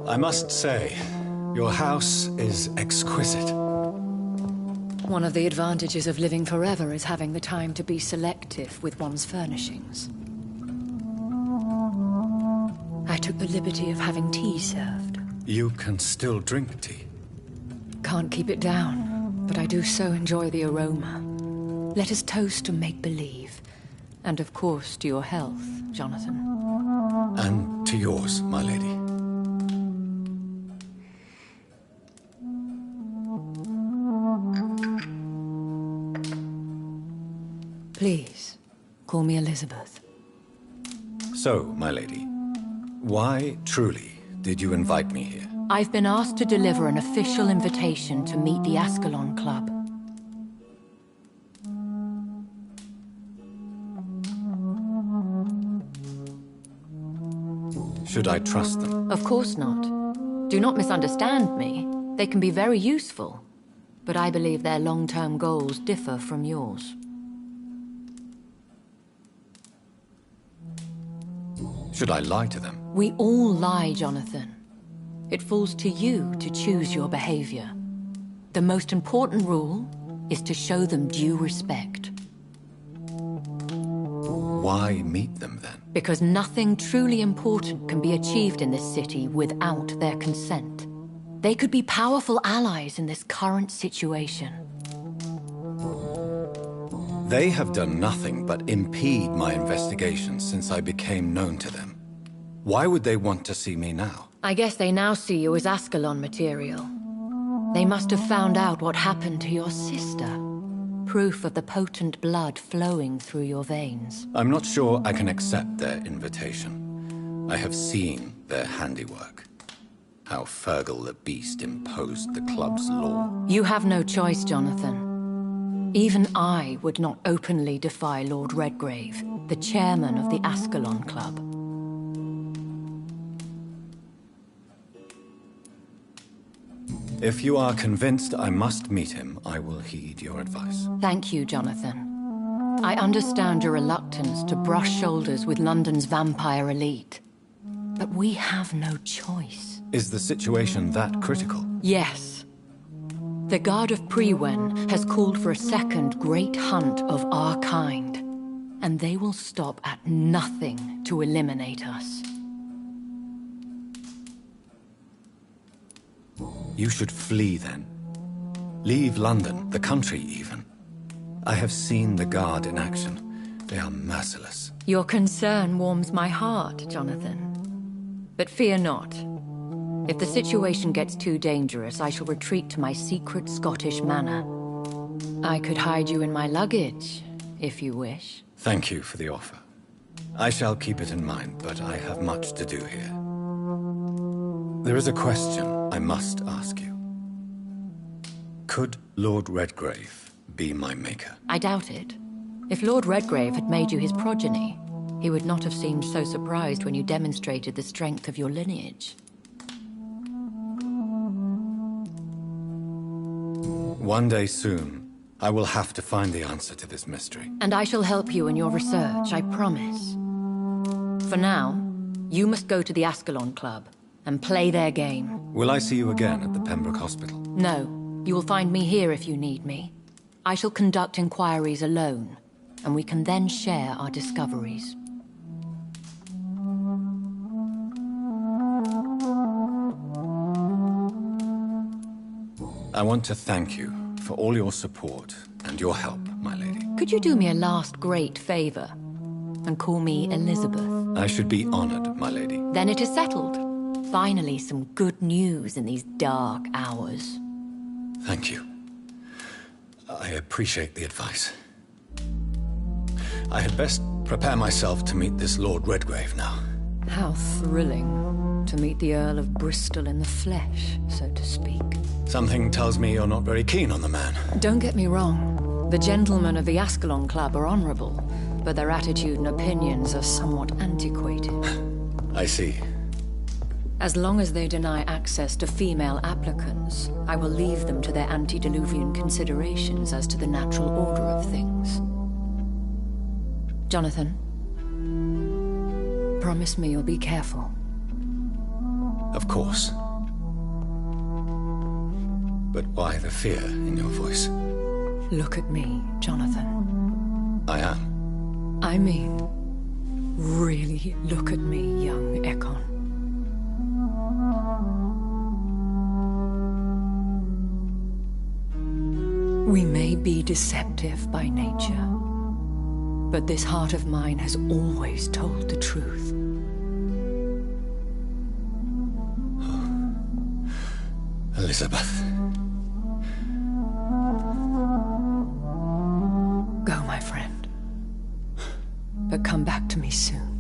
I must say, your house is exquisite. One of the advantages of living forever is having the time to be selective with one's furnishings. I took the liberty of having tea served. You can still drink tea. Can't keep it down, but I do so enjoy the aroma. Let us toast to make-believe. And of course, to your health, Jonathan. And to yours, my lady. Please, call me Elizabeth. So, my lady, why, truly, did you invite me here? I've been asked to deliver an official invitation to meet the Ascalon Club. Should I trust them? Of course not. Do not misunderstand me. They can be very useful, but I believe their long-term goals differ from yours. Should I lie to them? We all lie, Jonathan. It falls to you to choose your behavior. The most important rule is to show them due respect. Why meet them then? Because nothing truly important can be achieved in this city without their consent. They could be powerful allies in this current situation. They have done nothing but impede my investigation since I became known to them. Why would they want to see me now? I guess they now see you as Ascalon material. They must have found out what happened to your sister. Proof of the potent blood flowing through your veins. I'm not sure I can accept their invitation. I have seen their handiwork. How Fergal the Beast imposed the club's law. You have no choice, Jonathan. Even I would not openly defy Lord Redgrave, the chairman of the Ascalon Club. If you are convinced I must meet him, I will heed your advice. Thank you, Jonathan. I understand your reluctance to brush shoulders with London's vampire elite. But we have no choice. Is the situation that critical? Yes. The Guard of Prewen has called for a second great hunt of our kind. And they will stop at nothing to eliminate us. You should flee then. Leave London, the country even. I have seen the Guard in action. They are merciless. Your concern warms my heart, Jonathan. But fear not. If the situation gets too dangerous, I shall retreat to my secret Scottish manor. I could hide you in my luggage, if you wish. Thank you for the offer. I shall keep it in mind, but I have much to do here. There is a question I must ask you. Could Lord Redgrave be my maker? I doubt it. If Lord Redgrave had made you his progeny, he would not have seemed so surprised when you demonstrated the strength of your lineage. One day soon, I will have to find the answer to this mystery. And I shall help you in your research, I promise. For now, you must go to the Ascalon Club and play their game. Will I see you again at the Pembroke Hospital? No. You will find me here if you need me. I shall conduct inquiries alone, and we can then share our discoveries. I want to thank you for all your support and your help, my lady. Could you do me a last great favor and call me Elizabeth? I should be honored, my lady. Then it is settled. Finally, some good news in these dark hours. Thank you. I appreciate the advice. I had best prepare myself to meet this Lord Redgrave now. How thrilling to meet the Earl of Bristol in the flesh, so to speak. Something tells me you're not very keen on the man. Don't get me wrong. The gentlemen of the Ascalon Club are honorable, but their attitude and opinions are somewhat antiquated. I see. As long as they deny access to female applicants, I will leave them to their antediluvian considerations as to the natural order of things. Jonathan, promise me you'll be careful. Of course. But why the fear in your voice? Look at me, Jonathan. I am. I mean, really look at me, young Ekon. We may be deceptive by nature, but this heart of mine has always told the truth. Elizabeth. Go, my friend. But come back to me soon.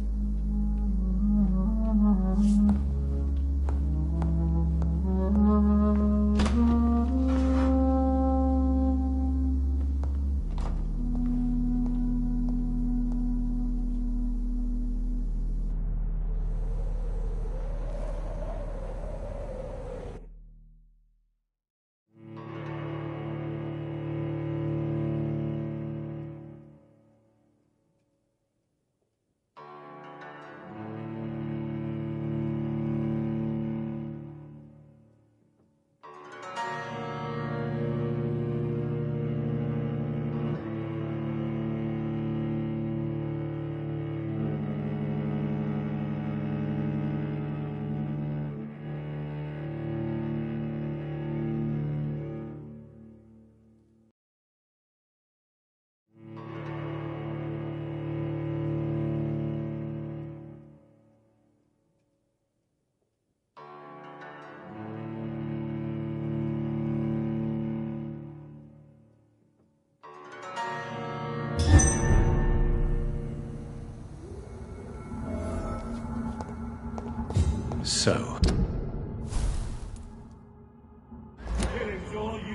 So,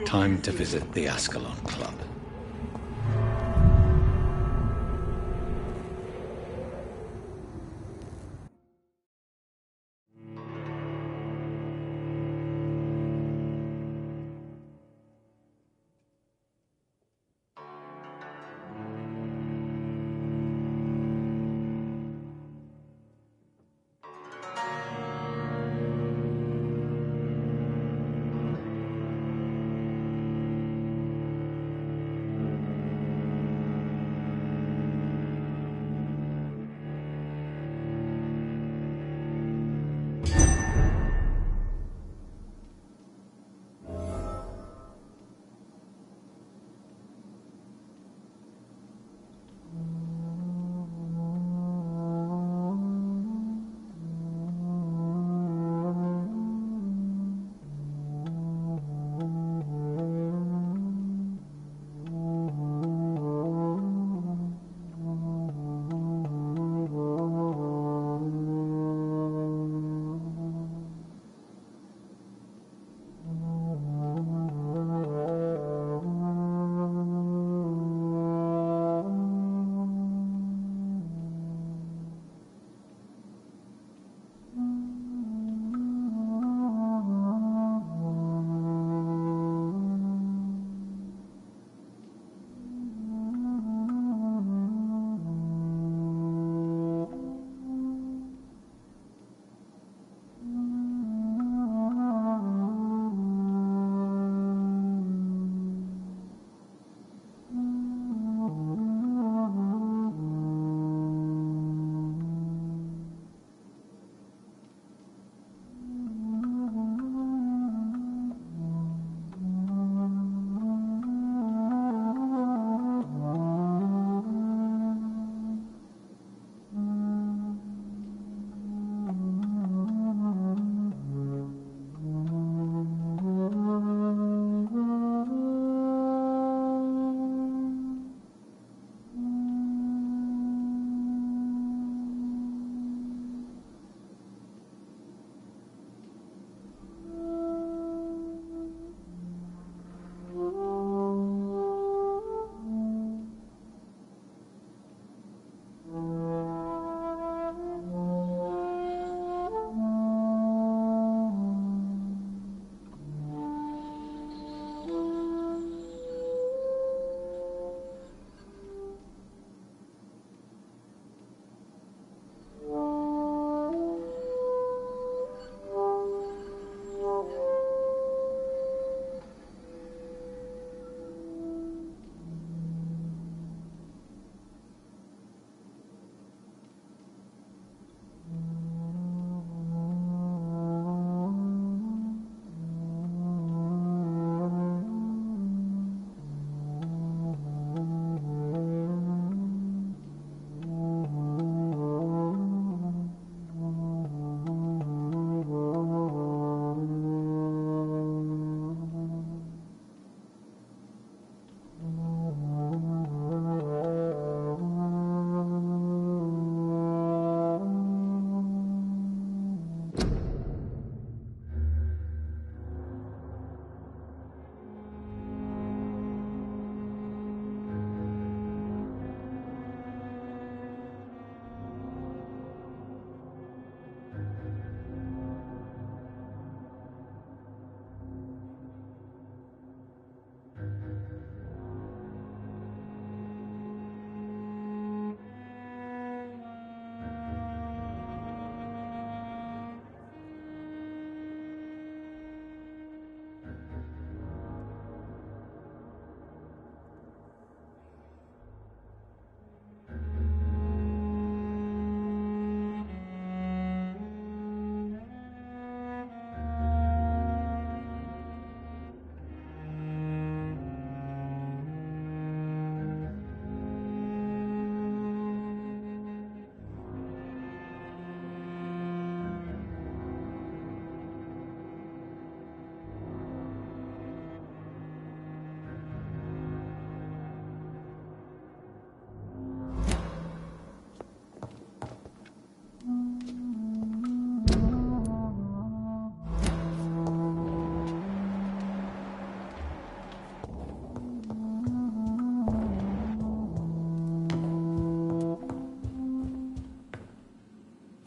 time to visit the Ascalon Club.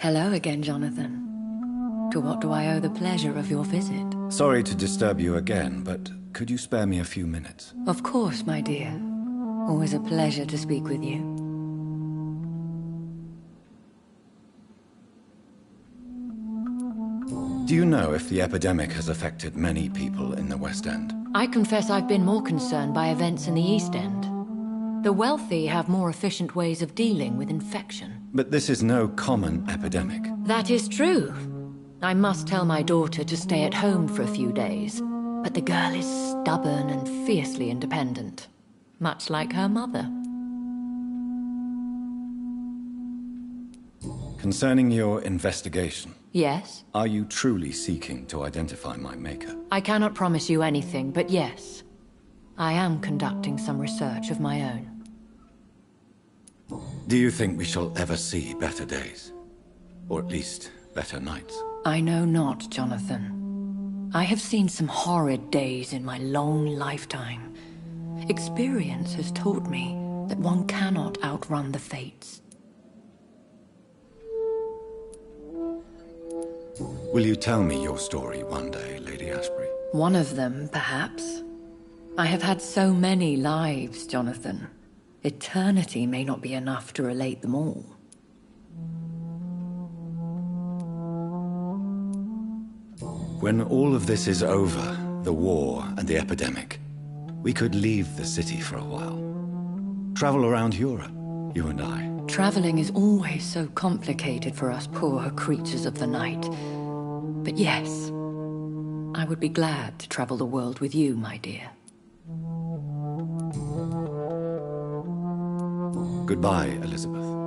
Hello again, Jonathan. To what do I owe the pleasure of your visit? Sorry to disturb you again, but could you spare me a few minutes? Of course, my dear. Always a pleasure to speak with you. Do you know if the epidemic has affected many people in the West End? I confess I've been more concerned by events in the East End. The wealthy have more efficient ways of dealing with infection. But this is no common epidemic. That is true. I must tell my daughter to stay at home for a few days, but the girl is stubborn and fiercely independent, much like her mother. Concerning your investigation. Yes? Are you truly seeking to identify my maker? I cannot promise you anything, but yes. I am conducting some research of my own. Do you think we shall ever see better days? Or at least, better nights? I know not, Jonathan. I have seen some horrid days in my long lifetime. Experience has taught me that one cannot outrun the fates. Will you tell me your story one day, Lady Ashbury? One of them, perhaps. I have had so many lives, Jonathan. Eternity may not be enough to relate them all. When all of this is over, the war and the epidemic, we could leave the city for a while. Travel around Europe, you and I. Traveling is always so complicated for us poor creatures of the night. But yes, I would be glad to travel the world with you, my dear. Goodbye, Elizabeth.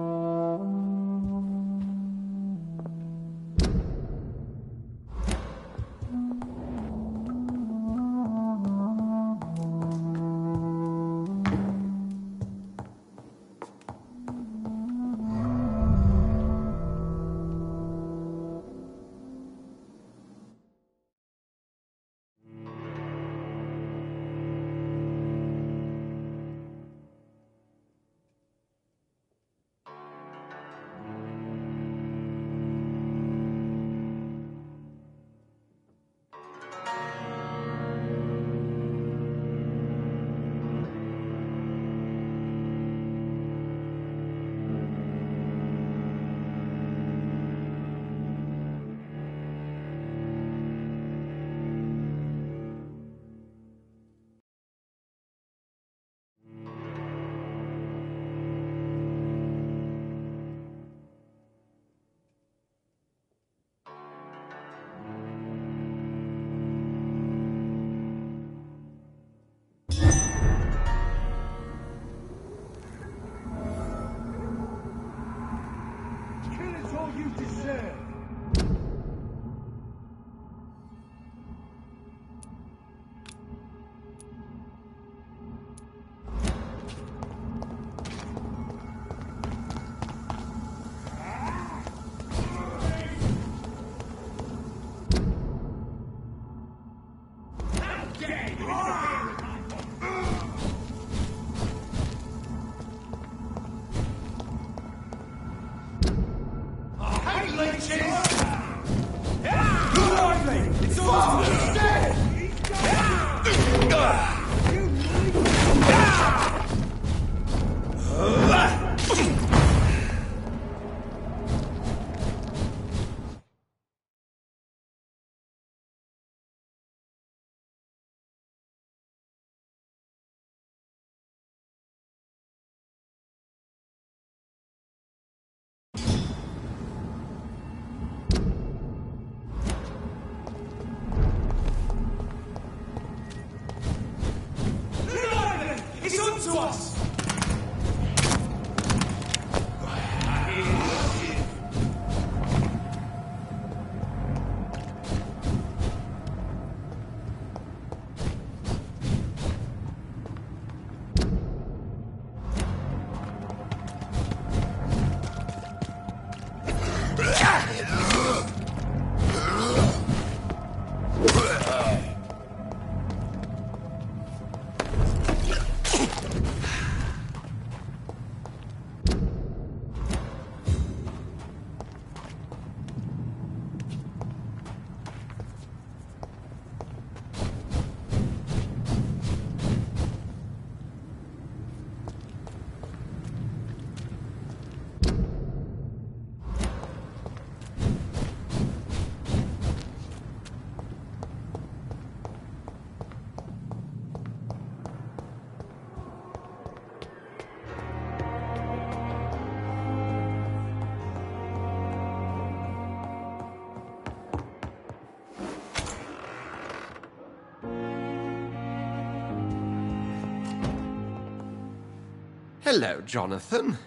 Hello, Jonathan.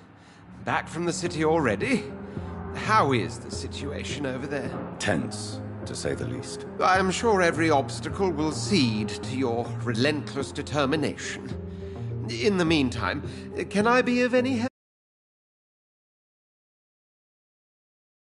Back from the city already? How is the situation over there? Tense, to say the least. I am sure every obstacle will cede to your relentless determination. In the meantime, can I be of any help?